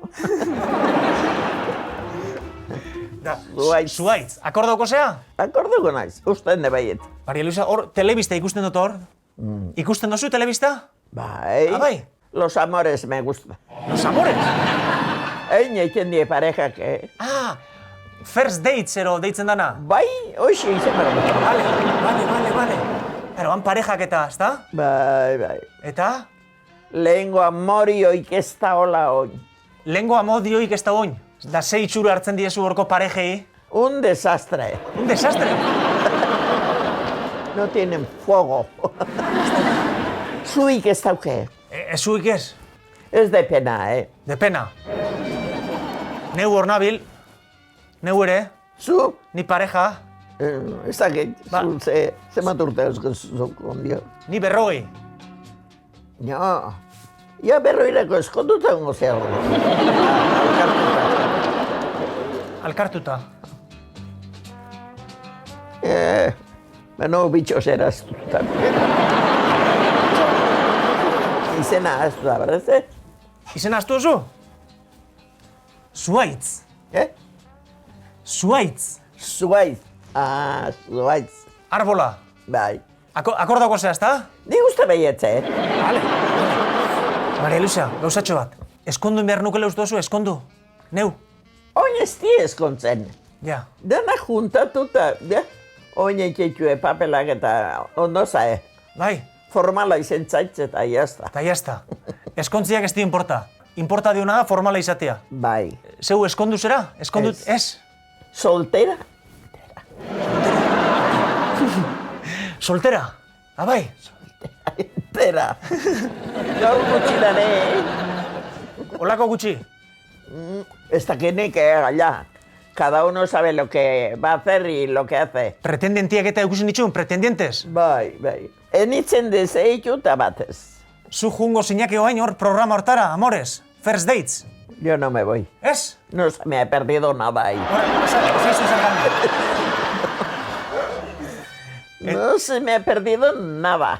Zuaitz. Akordauko zea? Akordauko naiz, usten de baiet. Maria Luisa, hor telebista ikusten dut hor? Ikusten dozu telebista? Bai. Bai? Los amores me gusta. Los amores? Egin eiken die parejak, First dates ero deitzen dana? Bai, hoxe izen bera. Vale. Pero han parejak eta, ezta? Bai. Eta? Lehengo amorioik ez da hola oin. Lehengo amodioik ez da oin. Da ze itxura hartzen diezu horko parejei? Un desastre. Un desastre? No tienen fuego. Zuik ez dauke. Zuik ez? Ez de pena, De pena. Neu hor nabil. Neu ere. Zu? Ni pareja. Ez dakit, ze maturte euskazuk ondio. Ni 40. No. Ja berroirako eskonduta ongo zea hori. Alkartuta. Beno bitxo zeraztuta. Izena aztu da, berrez, Izena aztu oso? Zuaitz. Zuaitz. Zuaitz. Zuaitz. Arbola. Bai. Akordako zea, ezta? Ni uste behietze, Vale. Maria Luisa, gauzatxo bat. Eskondu behar nukele uste oso, eskondu. Neu. Oin ez di eskontzen. Ja. Dena juntatuta, oin etxetxue papelak eta ondo zae. Bai. Formala izen zaitz eta jazta. Eta jazta. Eskontziak ez di importa. Importa diona da formala izatea. Bai. Zeu eskondu zera? Eskondut ez? Soltera? Soltera? Abai? Soltera. Gaur gutxi dane. Olako gutxi? Ez dakinik allá. Cada uno sabe lo que va a hacer y lo que hace. Pretendentiak eta ikusi nitxun, pretendientes? Bai. Enitzen deseitu eta batez. Zu jungo zinake oain hor programa hortara, amores? First dates? Yo no me voy. Ez? No se me ha perdido nada ahí. No se me ha perdido nada.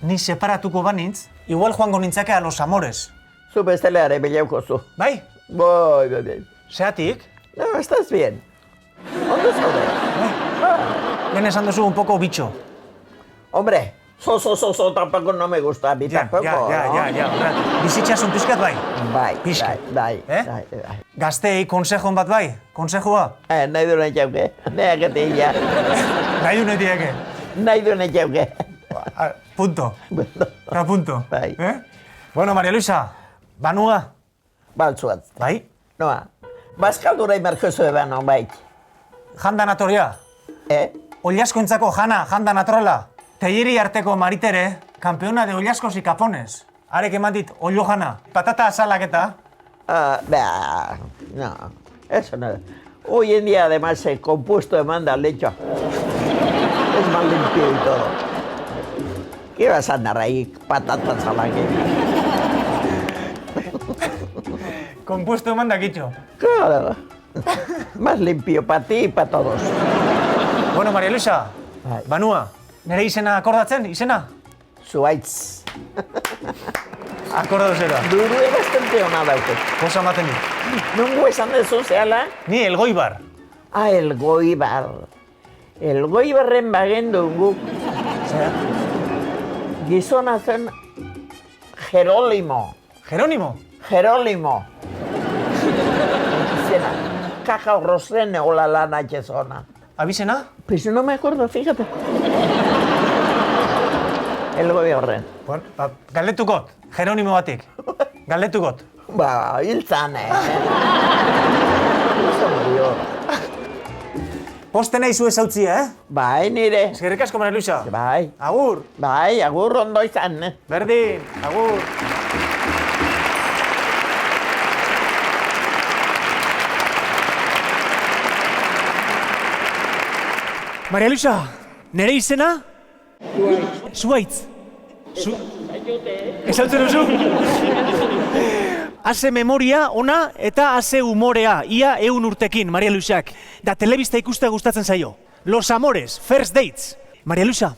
Ni separatuko banintz, igual joango nintzake a los amores. Zu besteleare bileuko zu. Bai? Bai. Zeatik? No, estás bien. Ondo zaude. Lehen esan duzu un poco bicho. Hombre, so, tampoco no me gusta. Ja. Bizitxasun pizkat bai? Bai. Gazteei konsejon bat bai? Konsejua? Nahi du nahi jauke. Nahi ja. Nahi du netieke? Nahi du nahi jauke. Punto. Punto. Bai. Bueno, Maria Luisa, banua? Baltzuat. Bai? Noa, bazkaldura imarkozu ebano, bai. Janda natoria? Oliaskoentzako janda natorrela. Teieri arteko Maritere, campeona de Oliaskos y Capones. Arek eman dit, olio jana, patata asalak eta? No, eso no. Hoy en día además el compuesto demanda al lecho. Es más limpio y todo. ¿Qué vas a andar ahí, patatas a la que? Compuesto demanda kitxo. Claro. Más limpio para ti y para todos. Bueno, Maria Luisa, banua, nire izena akordatzen, izena? Zuaitz. Akordatu zera. Durue bastante ona dauke. Posa maten dit. Nungo esan dezu zehala? Ni Elgoibar. Elgoibar. Elgoibarren bagendu guk. Gizona zen Jerónimo. Jerónimo? Jerónimo. Izena. Caja Rosene hola lana etxezona. ¿Abizena? Pues no me acuerdo, fíjate. Elgoibarren. Bueno, galdetukot, Jerónimo batik. Galdetukot. Hiltzan, Eso murió. Poste nahi zu ezautzia, Bai, nire. Eskerrik asko, Maria Luisa. Bai. Agur. Bai, agur ondo izan, Berdin, agur. Maria Luisa, nire izena? Zuaitz. Ezautzen duzu? Haze memoria ona eta haze humorea, ia 100 urtekin, Maria Luisak. Da telebista ikuste gustatzen zaio. Los Amores, First Dates. Maria Luisa,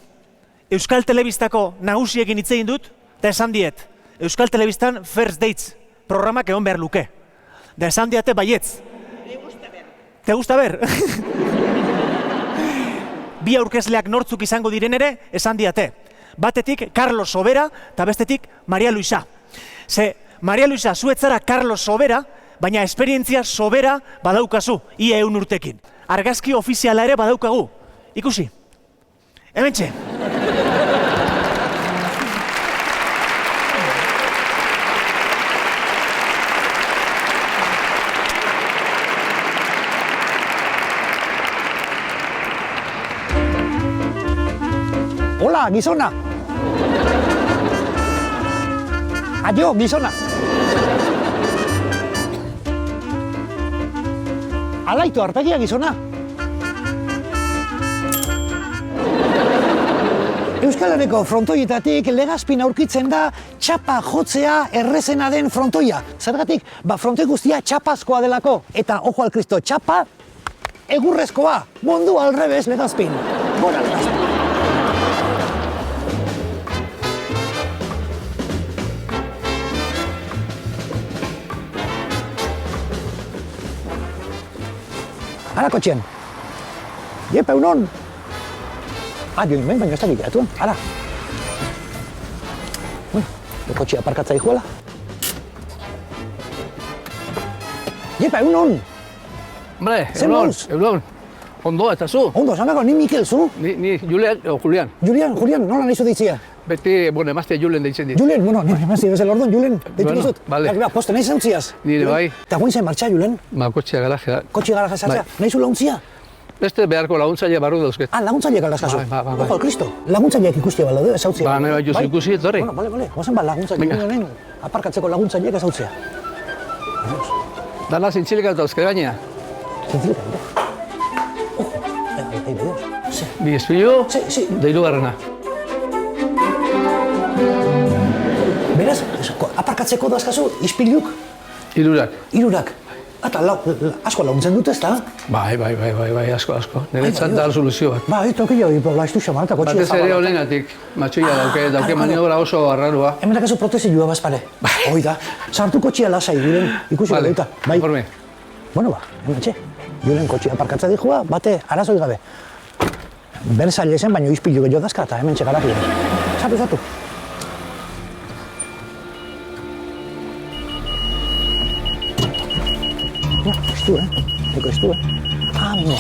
Euskal Telebistako nagusiekin hitz egin dut, eta esan diet, Euskal Telebistan First Dates programak egon behar luke. Da esan diate baietz. Te gusta ber? Bi aurkezleak nortzuk izango diren ere, esan diate. Batetik Carlos Sobera eta bestetik Maria Luisa. Ze Maria Luisa, zuetzara Carlos Sobera, baina esperientzia sobera badaukazu, ia 100 urtekin. Argazki ofiziala ere badaukagu. Ikusi. Hementxe. gizona! Adio, gizona! Alaitu arpegia, gizona! Euskal Herriko frontoietatik Legazpin aurkitzen da txapa jotzea errezena den frontoia. Zergatik, frontoi guztia txapazkoa delako. Eta, ojo al Kristo, txapa egurrezkoa. Mundu al revés, Legazpin. Gora, Legazpin. Ara kotxean. Iepa, unon. Join behin, baina ez da gileatu, ara. Kotxea aparkatza dihuela. Iepa, unon. Hombre, egunon. Ondo, eta zu? Ondo, zanako, ni Mikel, zu? Ni Julian o Julian. Julian, nola nahi zu deitzia? Beti, emazte Julen deitzen dit. Julen, emazte bezala orduan, Julen, deitu dizut. Vale. Poste, nahi zautziaz? Nire bai. Eta guain zen martxa, Julen? Kotxea garajea. Kotxea garajea zartzea? Nahi zu launtzia? Beste beharko laguntzaile barru dauzket. Laguntzaileak aldazkazu? Bai. Ojo, Kristo, laguntzaileak ikustia balaude, ezautzea. Nahi bai juzu ikusi, etorri. Bale, gozen laguntzaileak, aparkatzeko laguntzaileak ezautzea. Dana zintzilik dauzke gainea. Zintzilik, Bi espilu, deiru garrana. Beraz, aparkatzeko dauzkazu, ispiluk? Irurak. Eta asko laguntzen dut, ez da? Bai, asko. Niretzat da soluzio bat. Bai, tokio, laiztu xaman, eta kotxia batez ere honenatik, matxoia dauke maniobra oso arrarua. Hemen dakazu protezioa bazpare. Hoi da, sartu kotxia lasai, Julen, ikusi gaudita. Informe. Bueno, hemen txe. Julen kotxia aparkatza dihua, bate arazoi gabe. Berzaile zen, baina izpilu gehiago dazkata, hemen txe garaki. Sartu. Estu, Amo.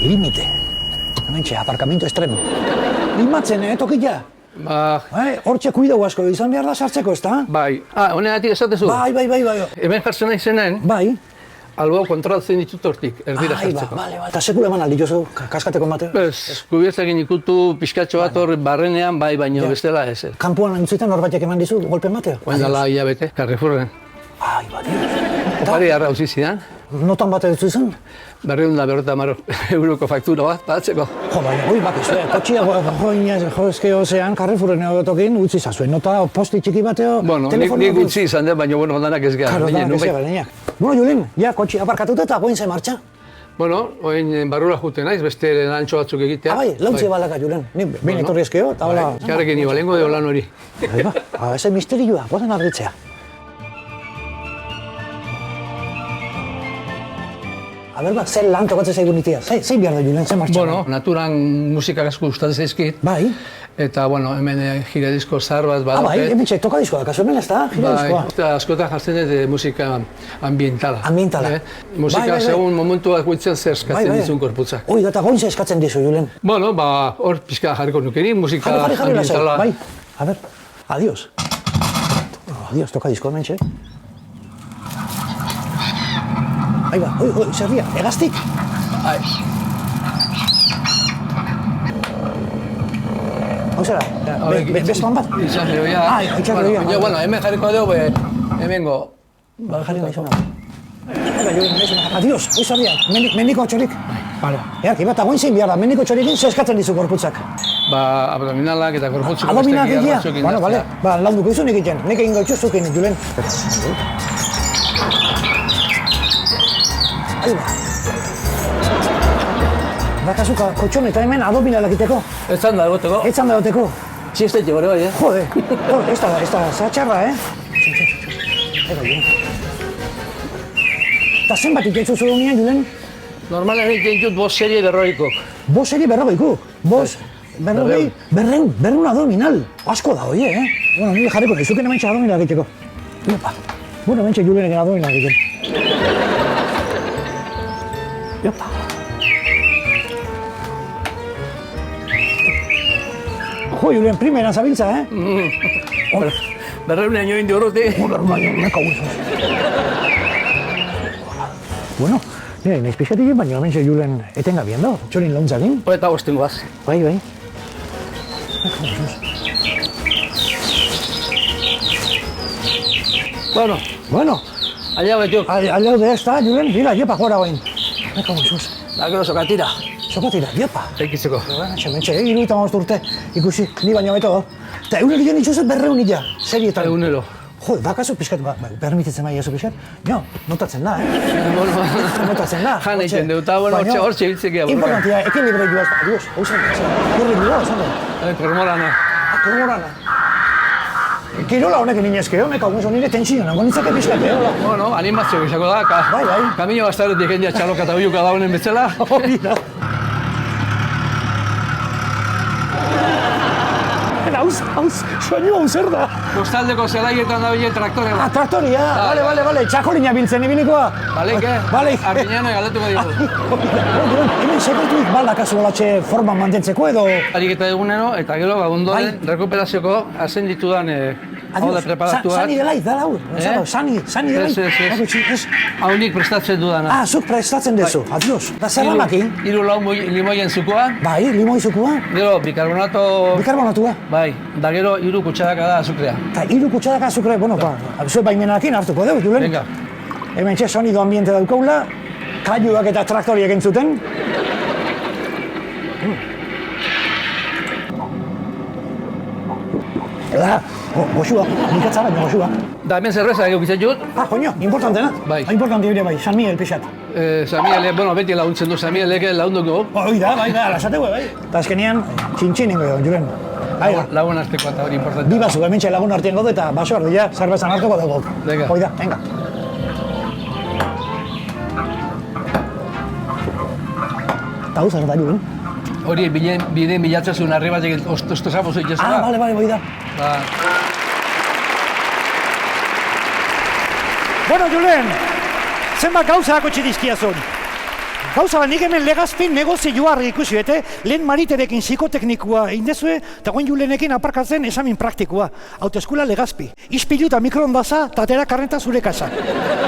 Límite. Hementxe, aparkamiento extremo. Limatzen, tokia? Hortxe kuidau asko izan behar da sartzeko, ez da? Bai. Honenatik esatezu? Bai. Hemen jartzen nahi zenen? Bai. Albo kontrolatzen ditut hortik, erdira jartzeko. Eta sekula eman aldi jozu, kaskateko mateo? Kubiertzakin ikutu pixkatxo bat hor barrenean, bai, baino bestela ez. Kanpoan antzuetan horbaitek eman dizu, golpe mateo? Oindala hilabete, Carrefourren. Opari harra hauzi zidan. Notan bat dut izan? 250 euroko faktura bat, batzeko. Kotxia joan Carrefourren egotokin utzi zazuen, nota posti txiki bateo... Bueno, nik utzi izan den, baina danak ez gara. Bueno, Julen, ja aparkatuta eta goin ze martxa? Bueno, oin barrura jute naiz, beste lantxo batzuk egitea. Bai, launtxe balaka, Julen. Ni behin etorri ezkeo, eta hola... Txarrekin ibalengo de lan hori. Eze misterioa, gozen argitzea. Zer lan tokatzen zaigu nitia? Zein behar da, Julen, zer martxa? Bueno, naturan musika asko gustatzen zaizkit. Bai. Eta, bueno, hemen giradisko zahar bat badauket. Bai, hemen txek, toka diskoa dakazu hemen ez da, giradiskoa. Bai, eta askotan jartzen dut musika ambientala. Ambientala. Musika segun momentuak guitzen zer eskatzen dizun korputzak. Oi, eta goin zer eskatzen dizu, Julen? Bueno, hor pixka jarriko nukeri, musika ambientala. Bai, a ver, adiós. Adiós, toka diskoa hemen txek. Aiba, oi, zerbia, egaztik? Ai. Hau zera, bestuan bat? Itxarreo, ja. Itxarreo, ja. Bueno, hemen jarriko dugu, hemengo. Jarri nahi zona. Adiós, oi zerbia, mendiko txorik. Eak, ibata goin zein behar da, mendiko txorikin zer eskatzen dizu korputzak. Abdominalak eta korputzuk Abdominalak egia? Bueno, bale, launduko izu nik egiten, nik egin gaitxu zukin, Julen. Bakazu kotxon eta hemen abdominalak iteko? Etzan da egoteko. Etzan da egoteko? Txistetxe gore bai, Jode, ez da zatxarra, Eta zenbat iketzu zu dunean, Julen? Normalen ikentut 5 serie berroikok. 5 serie berroikok? 5 abdominal. Asko da, oie, Bueno, nire jarriko, izuken hemen txak abdominalak iteko. Bueno, hemen txak Julen egin abdominalak iteko. Iopa. Jo, Julen, primeran zabiltza, Berreunean join di horroti. Meka guzuz. Bueno, nire, nahiz pixkatik, baina hemen Julen etenga biendo, txorin launtzakin. Eta bostengoaz. Bai. Bueno. Allá betiok. Allaude ez da, Julen, dira, jepa jora bain. Meka guzuz. Da, gero sokatira. Sokatira, jepa. Zeikitzeko. Hementxe, 75 urte, ikusi, ni baino beto. Eta eunero jen itxuzet 200 ja, serietan. Egunero. Jo, bakazu pixkat, permititzen bai ezu pixkat? Jo, notatzen da, Notatzen da. Jan egiten dut, eta bueno, hortxe biltzekea. Importantia, ekin libre joaz, adios, kurri dira, esan da. Kormorana. Kormorana. Kirola honekin inezke, meka guzo nire tentsioan, nago nintzake pixkat, Bueno, animazio gizako da, Bai. Kamino bastarretik jendia txaloka eta biuka daunen betzela. Hori da. Hauz, soinu hau zer da? Kostaldeko zelaietan da bile traktore bat. Traktoria, bale, txakolina biltzen ibilikoa. Baleik, Baleik. Arpiñana galdetuko digu. Hemen sekretuik baldakazu olatxe forman mantentzeko edo... Ariketa egunero, eta gero ondoren rekuperazioko azen ditudan hau da preparatuak. Sani delait, da lau. Sani delait. Ez. Haunik prestatzen dudana. Zuk prestatzen dezu, adios. Da zer lamakin? 3 limoien zukoa. Bai, limoi zukua. Gero, bikarbonatua. Bai, da gero 3 kutsadaka da azukrea. Eta 3 kutsadaka azukrea, bueno, zuek baimenarekin hartuko dugu, Julen. Venga. Hemen txe sonido ambiente daukaula, kaiuak eta traktoriak entzuten. Eda, goxua, nikatza baina goxua. Da hemen zerbeza egitzen jut. Joño, importantena. Bai. Importante ere bai, San Miguel pixat. San Miguel, bueno, beti laguntzen du, San Miguelek lagunduko. Hoi da, lasategu, bai. Eta azkenean, txintxiningo egon, Julen. Lagun arteko eta hori importante. Bi basu, hemen lagun artean gaude eta baso ardia, zerbezan hartuko dugu. Venga. Hoi da, venga. Eta hau zer da, Julen? Hori bideen bilatzazun arri bat egin ostosapos egitezela. Bale, hoi da. Bueno, Julen, zenbat gauza akotxe dizkiazun. Gauza bat, nik hemen Legazpin negozioa ikusi, lehen Mariterekin psikoteknikua indezue, eta guen Julenekin aparkatzen esamin praktikoa. Autoeskola Legazpi. Ispilu eta mikroondaza, eta atera karrenta zure kasa.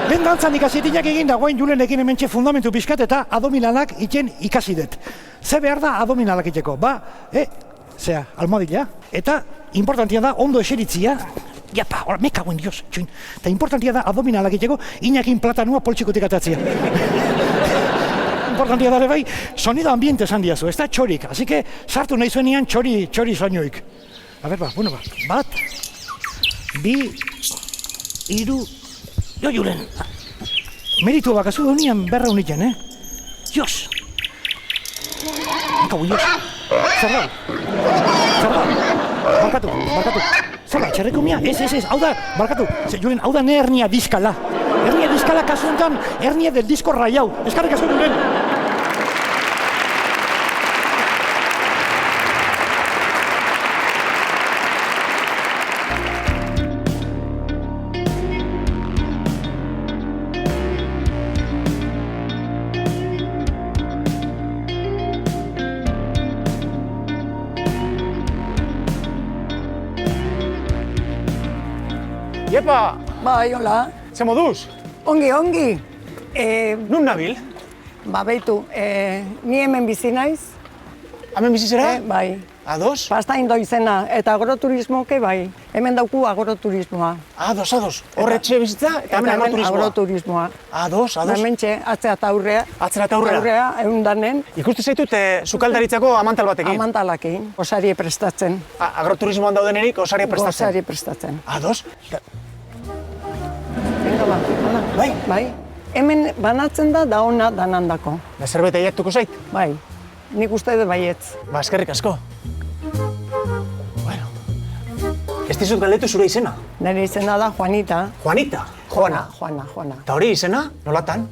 Lehen dantzan ikasitinak egin da guen Julenekin hementxe fundamentu pixkat eta adominalak iten ikasi dut. Ze behar da adominalak iteko? Almohadila. Eta importantia da ondo eseritzia. Japa, hor, me cago en Dios, txuin. Eta importantia da adominalak iteko, Iñakin platanua poltsikotik atatzia. Importantia da bai, sonido ambiente esan diazu, ez da txorik. Así que, sartu nahi zuenean txori soinuik. A ver, bat, 2, 3, jo, Julen. Meritu bakazu eunian berra unitzen, Dios. Mekabu, Dios. Zer da? Barkatu. Zer da, txerreko mia? Ez, hau da, barkatu. Julen, hau da ne hernia diskala. Hernia diskala kasu honetan, hernia del disko raiau. Eskarrik asko, Julen. Iepa! Bai, hola. Ze moduz? Ongi. Nun nabil? Beitu, ni hemen bizi naiz. Hemen bizi zera? Bai. Ados? Pastaindo izena, eta agroturismoke bai. Hemen dauku agroturismoa. Ados. Horretxe bizitza eta hemen agroturismoa. Ados. Hemen txe, atzera eta aurrea. Aurrea, egundanen. Ikuste zaitut, sukaldaritzako amantal batekin. Amantalakin, osarie prestatzen. Agroturismoan daudenerik osarie prestatzen? Osarie prestatzen. Ados? Venga ba, bai. Hemen banatzen da ona danandako. Da zerbait aiaktuko zait? Bai, nik uste dut baietz. Eskerrik asko. Ez dizut galdetu zure izena? Nire izena da Juanita. Juanita? Juana. Eta hori izena, nolatan?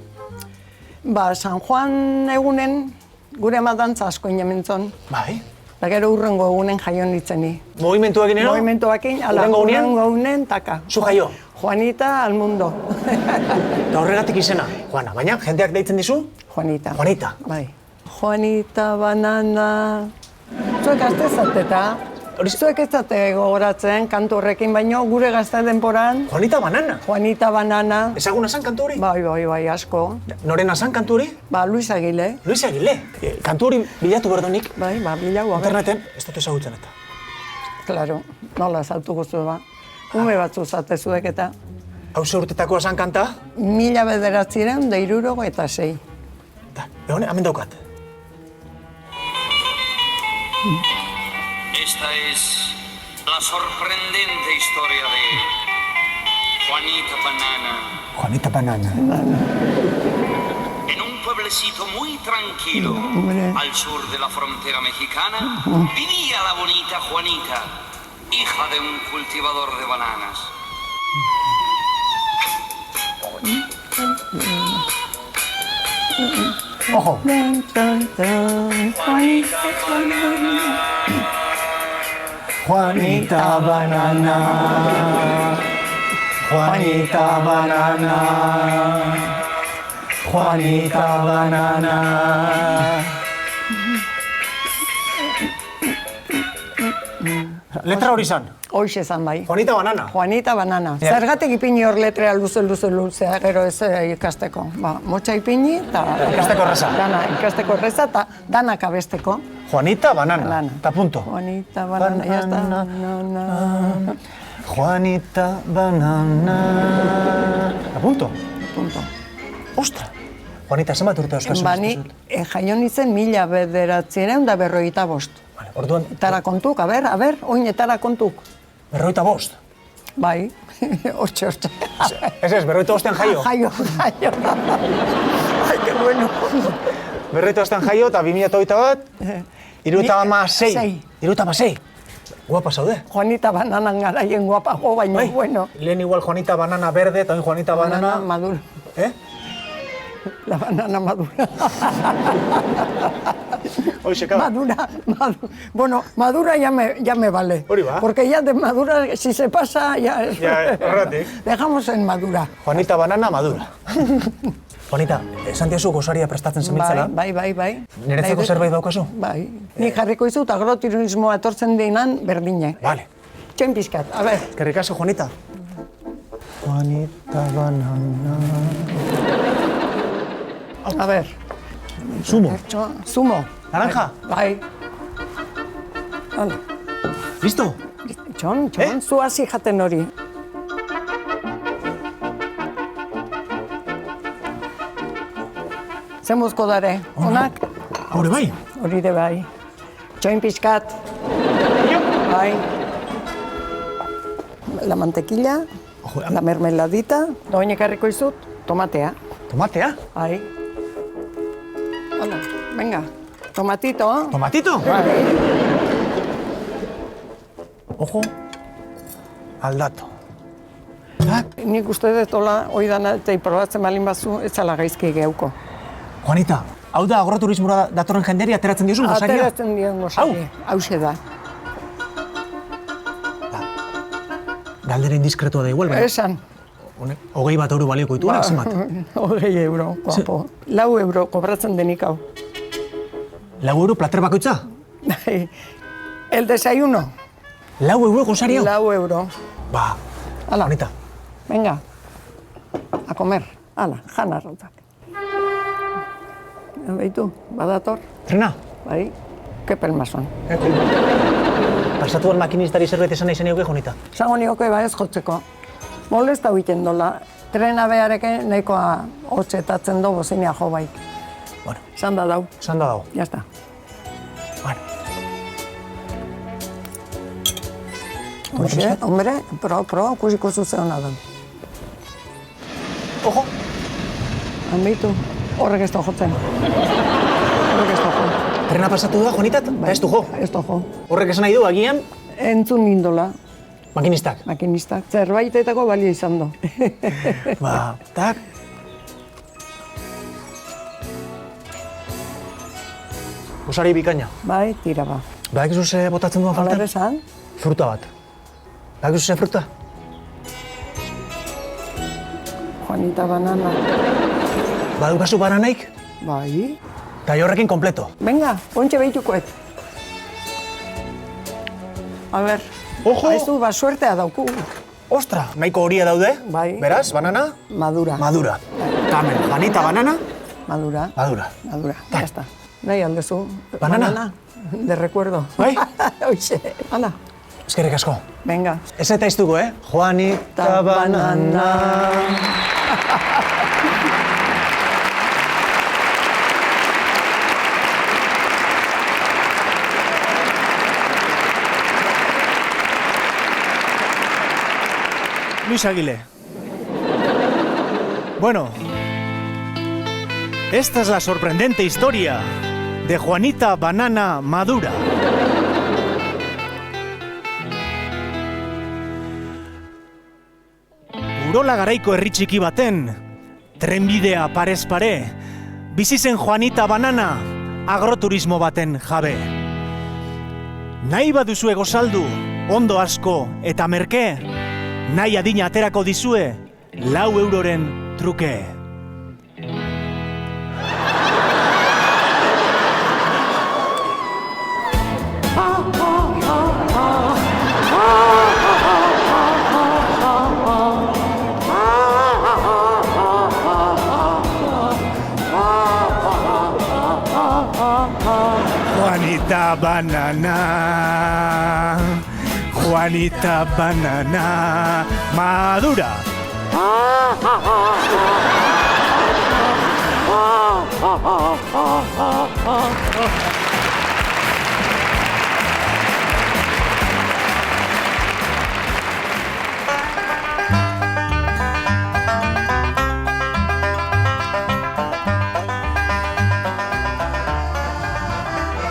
San Juan egunen gure madantza asko inementzon. Bai. Eta gero urrengo egunen jaio nitzeni. Movimentuakin ero? Movimentuakin, urrengo egunen, taka. Zu jaio? Juanita al mundo. Eta horregatik izena, Juana. Baina, jendeak deitzen dizu? Juanita. Juanita. Bai. Juanita, banana... Zuek azte zateta, Zuek ez date gogoratzen kantu horrekin, baino gure gazte denporan... Juanita Banana? Juanita Banana. Ezaguna zan kantu hori? Bai, asko. Norena zan kantu hori? Ba, Luis Agile. Luis Agile? Kantu hori bilatu berdonik? Bai, bilagu. Interneten, ez dut ezagutzen eta. Claro, nola zautuko zu ba. Ume batzu zate zuek eta... Hau ze urtetakoa zan kanta? 1976. Egon, hemen daukat. Esta es la sorprendente historia de Juanita Banana. Juanita Banana. En un pueblecito muy tranquilo, al sur de la frontera mexicana, vivía la bonita Juanita, hija de un cultivador de bananas. Ojo. Juanita Banana, Juanita Banana, Juanita Banana. Letra hori zan? Hoxe zan bai. Juanita Banana? Juanita Banana. Zergatik ipini hor letrea luzea, gero ez ikasteko. Ba, motxa ipini eta... Ikasteko erreza. Ikasteko erreza eta danak abesteko. Juanita Banana. Ta punto. Juanita Banana, ya está. Juanita Banana. Ta punto. Punto. Ostra. Juanita, zenbat urte euskazu? Bani, jaio nintzen 1945. Orduan... Etara kontuk, a ber, oin etara kontuk. 45? Bai, hortxe. Ez, 45 jaio? Jaio. Ai, que bueno. 45 jaio eta 2008 bat, 76. Guapa zaude. Juanita Bananan garaien guapago, baina bueno. Lehen igual Juanita Banana verde eta oin Juanita Banana... madura. La banana madura. Madura. Bueno, madura ya me vale. Hori ba. Porque ya de madura, si se pasa, ya... Horretik. Dejamos en madura. Juanita Banana madura. Juanita, esan diozu gozaria prestatzen zenbiltzela? Bai. Niretzako zerbait daukazu? Bai. Ni jarriko izut agroturismoa etortzen dinan berdine. Vale. Txoin pizkat, a ber. Eskerrik asko, Juanita. Juanita Banana... A ver. Zumo. Zumo. Naranja? Bai. Hala. Listo? Txon, zu hasi jaten hori. Zer mozko dare, onak? Hori bai? Hori de bai. Txoin pixkat. Bai. La mantequilla, la mermeladita, doin ekarriko izut, tomatea. Tomatea? Bai. Hala, venga. Tomatito. Tomatito? Bai. Ojo. Aldato. Nik uste dut hola, oidan eta probatzen balin bazu, ez zala gaizki geuko. Juanita, hau da agroturismora datorren jenderi ateratzen diozun gozaria? Ateratzen dion gozaria. Hauxe da. Galdera indiskretua da igual, baina? Esan. 21 euro balioko ditu, honek zenbat? 20 euro, guapo. 4 euro kobratzen denik hau. 4 euro plater bakoitza? El desayuno. 4 euro gozaria hau? 4 euro. Ba, hala. Juanita. Venga, a comer. Hala, jana rotzak. Baitu, badator. Trena? Bai, kepelmason. Pasatu makinistari zerbait esan nahi zen euke, Juanita? Zango nioke ba ez jotzeko. Molesta huiten dola. Trena behareke nahikoa hotxetatzen do bozinia jo bai. Bueno. Sanda dau. Sanda dau. Ya está. Bueno. Hoxe, hombre, proba, kusiko zuze hona da. Ojo. Hanbitu, horrek ez da jotzen. Horrek ez da jo. Trena pasatu da, Juanitat? Ez du jo? Ez du jo. Horrek esan nahi du, agian? Entzun nindola. Makinistak? Makinistak. Zerbaitetako balio izan do. Ba, tak. Gozari bikaina. Bai, tira ba. Badakizu ze botatzen duan faltan? Hala esan? Fruta bat. Badakizu ze fruta? Juanita Banana. Badukazu bananaik? Bai. Ta horrekin kompleto. Venga, pontxe behitukoet. A ber, Ojo! aizu, suertea dauku. Ostra, nahiko horia daude. Bai. Beraz, banana? Madura. Madura. Kamen, Juanita, banana? Madura. Madura. Madura, ya está. Nahi aldezu. Banana? De recuerdo. Bai? Hoxe, hala. Eskerrik asko. Venga. Ez eta iztuko, Juanita banana. Luis Aguilé. Bueno, esta es la sorprendente historia de Juanita Banana Madura. Urola garaiko herri txiki baten, trenbidea parez pare, bizi zen Juanita Banana agroturismo baten jabe. Nahi baduzue gozaldu, ondo asko eta merke, nahi adina aterako dizue, 4 euroren truke. Juanita Banana, Juanita Banana Madura.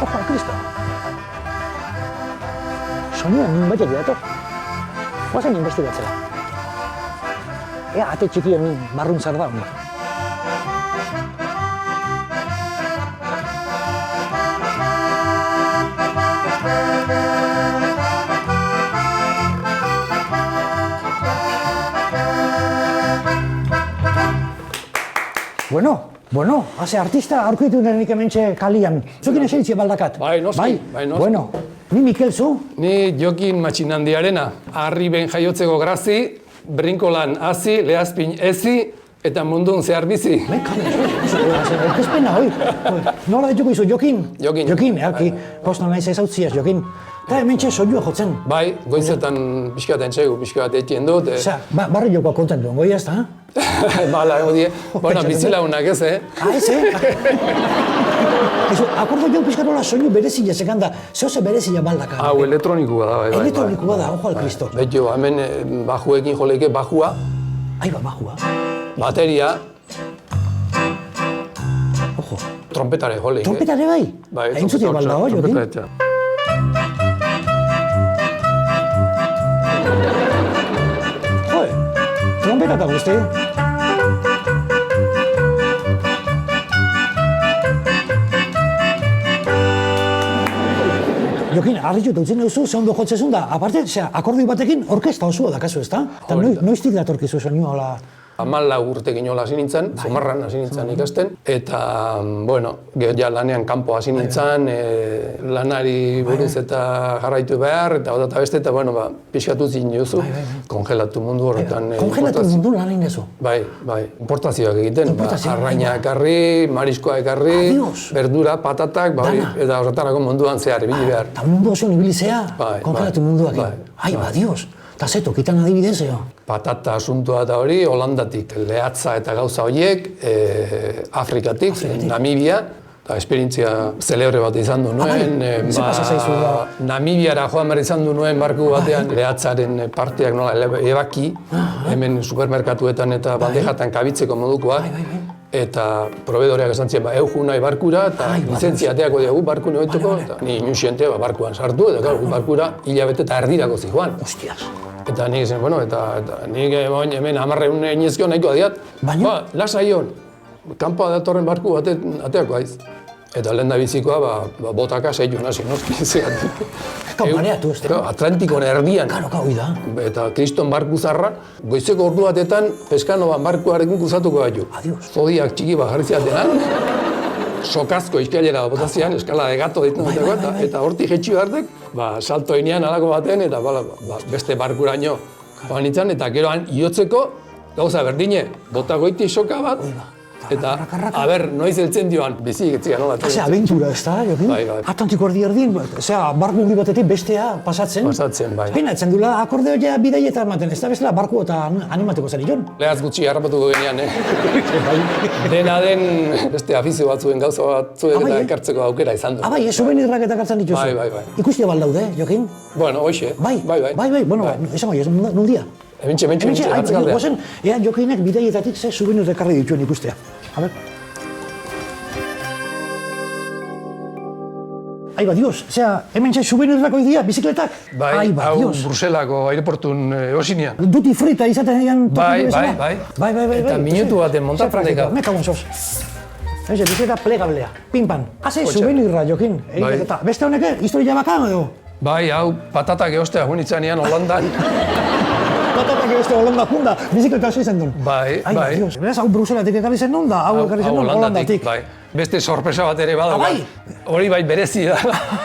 Ojo, Cristo. Soinua ninbatek dator. Guazen investigatzera. Ea, ate txiki honin barrun zer da honik. Bueno, haze artista aurkitu nenik hementxe kalian. Zukin eseitzi baldakat? Bai, noski. Bueno, ni Mikel zu? Ni Jokin Matxinandiarena. Arriben jaiotzeko grazi, brinkolan hazi, lehazpin ezi, eta mundun zehar bizi. Erkezpena, hoi. Nola dituko izu, Jokin? Jokin. Jokin, eaki, posto nahiz ezautziaz, Jokin. Eta hementxe soinua jotzen. Bai, goizetan pixka bat entxegu, pixka bat etien dut. Osea, barri jokoa kontentu, goia ez da? Bala, die. Bueno, bizilagunak ez, Ez, Eso, akordo jo pizkatola soinu berezia sekanda, zehose berezia baldaka. Hau, elektronikoa da, bai. Elektronikoa da, ojo al Cristo. Betio, hemen bajuekin joleike bajua. Aiba, bajua. Bateria. Ojo. Trompetare joleike. Trompetare bai? Bai, entzutia balda hoi, Jokin? Joe, trompeta eta guzti. Jokin, harritxu dutzen duzu, ze ondo jotzezun da. Aparte, akordio batekin orkesta osua dakazu, ez da? Eta noiztik datorkizu soinua hola? 14 urtekin hola hasi nintzen, Zumarran hasi nintzen ikasten, eta, bueno, ja lanean kanpo hasi nintzen, lanari buruz eta jarraitu behar, eta bota beste, eta, bueno, pixkatu zin duzu, kongelatu mundu horretan. Kongelatu mundu lan egin duzu? Bai, importazioak egiten, arraina ekarri, mariskoa ekarri, berdura, patatak, eta horretarako munduan zehar, ibili behar. Eta mundu oso nibilizea, kongelatu munduak. Ai, Dios. Eta ze, tokitan adibidez, Patata asuntua eta hori, Holandatik, lehatza eta gauza horiek, Afrikatik, Namibia, eta esperientzia celebre bat izan du nuen. Namibiara joan behar izan du nuen barku batean, lehatzaren parteak nola ebaki, hemen supermerkatuetan eta bandejatan kabitzeko modukoak. Eta proveedoreak esan ziren, euju nahi barkura, eta lizentzia ateako diagu barku neoituko, eta ni inusientea barkuan sartu, eta barkura hilabete eta erdirako zijoan. Hostias. Eta nik zen, bueno, eta nik hemen 10 inezkio nahikoa diat. Baina? Lasai hon, kanpoa datorren barku ateako aiz. Eta lehen da bizikoa, botaka seion hasi, noski. Eka mareatu ez da? Atlantikon erdian. Karo, da. Eta kriston barku zarra, goizeko ordu batetan, Peskanoban barkuarekin kruzatuko gaitu. Adios. Zodiak txiki bat jarri ziatenan. sokazko izkailera botazian, eskala de gato ditu duteko, eta hortik jetxi behartek, salto inean alako baten, eta beste barkuraino joan nintzen, eta gero han iotzeko, gauza berdine, bota goiti soka bat, eta, noiz heltzen dioan, bizik etzian, nola? Zea, aventura, ez da, Jokin? Bai. Atlantiko erdi erdin, barku handi batetik bestea pasatzen. Bai. Pena, etzen dula akordeoia bidaietan ematen, ez da bezala barku eta animateko zen ion. Lehaz gutxi harrapatuko genean, Dena den beste afizio batzuen gauza batzuen eta ekartzeko aukera izan du. Bai, souvenirrak eta ekartzen dituzu. Bai. Ikustia baldaude, Jokin? Bueno, hoxe. Bai, bueno, esan bai, nundia. Hementxe, atzkaldean. Gozen, Jokinek bidaietatik ze souvenir ekarri dituen ikustea. A ver. Aiba, Dios, hemen txai souvenirrak oidia, bizikletak? Bai, hau Bruselako aireportun osinean. Duty free eta izaten egin tokiko bezala? Bai. Eta minutu baten montatzen deka. Me cago en sos. Bizikleta plegablea, pinpan. Haze souvenirra, Jokin. Beste honeke, historia bakan edo? Bai, hau patatak eostea gunitzanian Holandan. Patatak eostea Holanda junda, bizikleta hasi zen duen. Bai. Beraz, hau Bruselatik ekarri zen non da, hau ekarri zen non Holandatik. Bai. Beste sorpresa bat ere badago. Hori bai berezi da,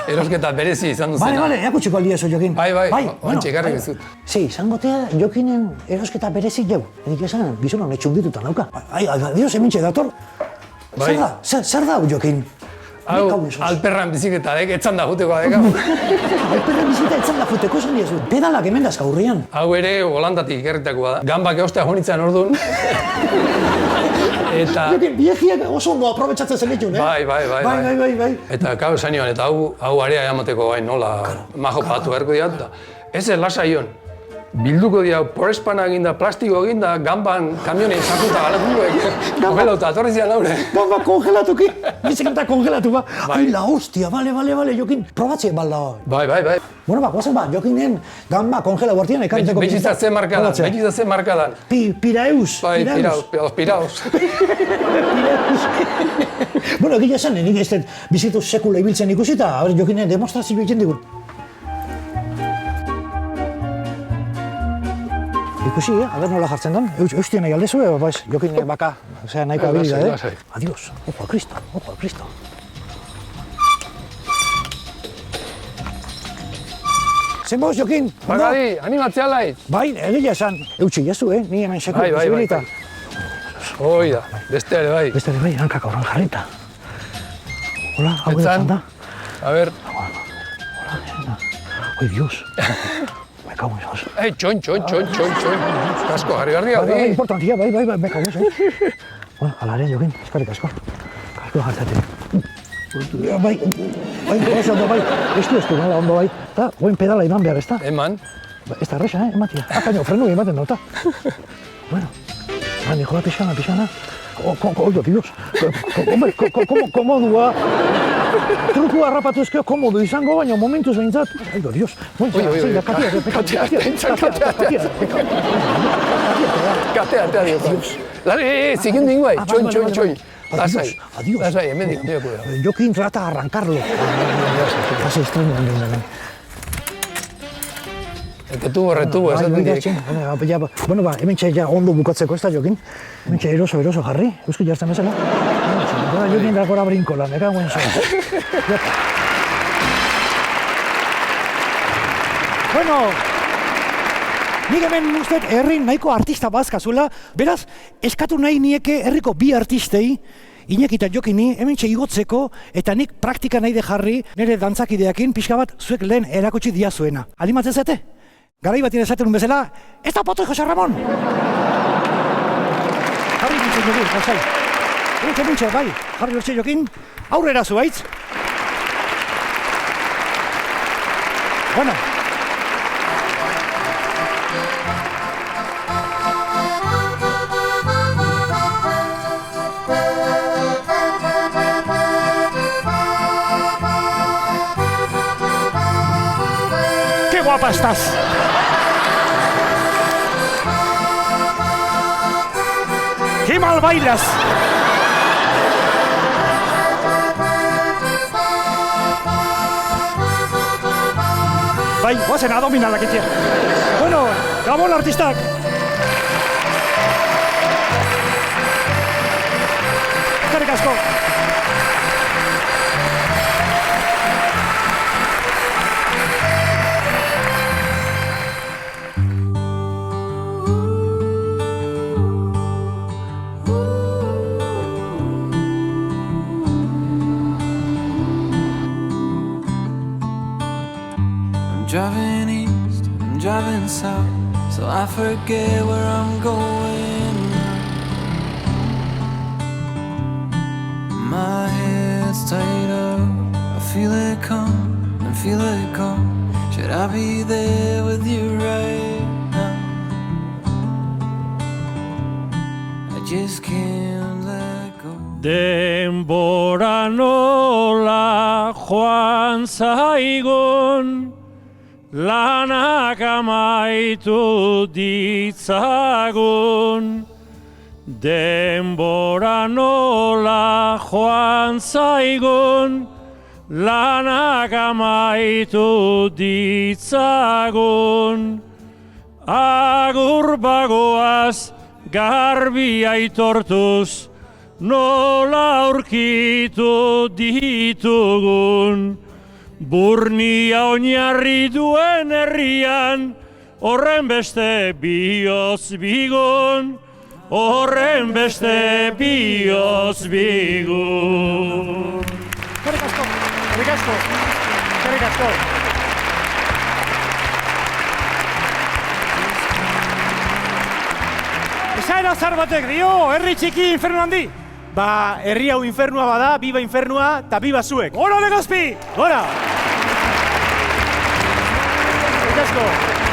erosketa berezi izan duzena. Bale, eakutsiko aldia zo, Jokin. Bai, oantxe ekarrik ezut. Zangotea Jokinen erosketa berezi jau. Edik esan, gizona netxundituta nauka. Dios, emintxe dator. Zer da hau, Jokin? Hau, alperran bizikleta, etzan da juteko adeka. Alperran bizikleta etzan da juteko esan diezu. Pedalak hemen dazka hurrian. Hau ere Holandatik ikerritakoa da. Gambak eostea jonitzen orduan. Eta... Biegiak oso ondo aprobetsatzen zen ditun, Bai. Eta kau esan nioan, eta hau area emateko gain nola majo patu beharko diat. Ez lasa ion. Bilduko dira, porespana eginda, plastiko eginda, gamban, kamionen sakuta galatuak. Kongelauta, atorri zian laure. Gamba kongelatuki, bizikleta kongelatu ba. Ai, la hostia, bale, Jokin. Probatzien balda. Bai. Bueno, guazen Jokinen gamba kongela guartian ekariteko bizitza. Betxizatze markadan. Piraeus. Bai, piraus. Bueno, egila esan, nik ez bizitu sekula ibiltzen ikusita, Jokinen demostrazio egiten digun. Ikusi, nola jartzen den, eustien nahi aldezu, Jokin baka, nahiko habilidade. Adios, ojo al Cristo. Zen boz, Jokin? Bagadi, animatzea laiz. Bai, egila esan, eutxi jazu, ni hemen sekula posibilita. Hoi da, beste ere bai. Hankak aurran jarrita. Hola, hau esan da. A ver. Hola, oi, Dios. Me cago en sos. Txon. Kasko, jarri. Bai, importantia, bai, me cago en sos. Bueno, alare, Jokin, eskarrik asko. Kasko jartzate. Bai, oso ondo bai, estu, nala ondo bai. Eta, goin pedala iman behar, ez da? Eman. Ez da resa, ematia. Kaino, frenu ematen dauta. Bueno, nijola pixana. Oio, Dios. Hombre, komodua. Trukua harrapatu ezkeo komodu izango, baina momentuz behintzat. Oio, Dios. Katea, Dios. Lare, zikin dingu bai, txoin. Lasai, hemen dioko da. Jokin trata arrancarlo. Pase estreño. Retubo, esaten direk. Bueno, hemen txai ondo bukatzeko ez da, Jokin. Hemen txai eroso jarri, eusko jartzen bezala. Jokin dakora brinkola, neka guen zoa. Bueno, nik hemen ustez herrin nahiko artista bazkazula, beraz, eskatu nahi nieke herriko bi artistei, Iñaki eta Jokini, hemen igotzeko, eta nik praktika nahi de jarri, nire dantzakideakin, pixka bat, zuek lehen erakutsi diazuena. Animatzen zate? Garai batien esaten bezala, ez da potoi, Jose Ramon! Jarri nintzen Jokin, Josai. Nintzen, bai, jarri hortxe Jokin, aurrera zuaitz. Bueno. ¡Qué guapa estás! ¡Qué mal bailas! Bai, guazen adominalak etia. Bueno, Gabon artistak! Eskerrik asko! forget where I'm going. My head's tied up, I feel it come, and feel it go. Should I be there with you right now? I just can't let go. Denbora nola joan zaigun, lanak amaitu ditzagun. Denbora nola joan zaigun, lanak amaitu ditzagun. Agur bagoaz garbi aitortuz, nola aurkitu ditugun. Burnia oinarri duen herrian, horren beste bihotz bigun. Horren beste bihotz bigun. Eskerrik asko, eskerrik asko, eskerrik asko. Esaera zar batek dio, herri txiki infernu handi. Ba, herri hau infernua bada, biba infernua, eta biba zuek. Gora Legazpi! Gora! Eskerrik asko.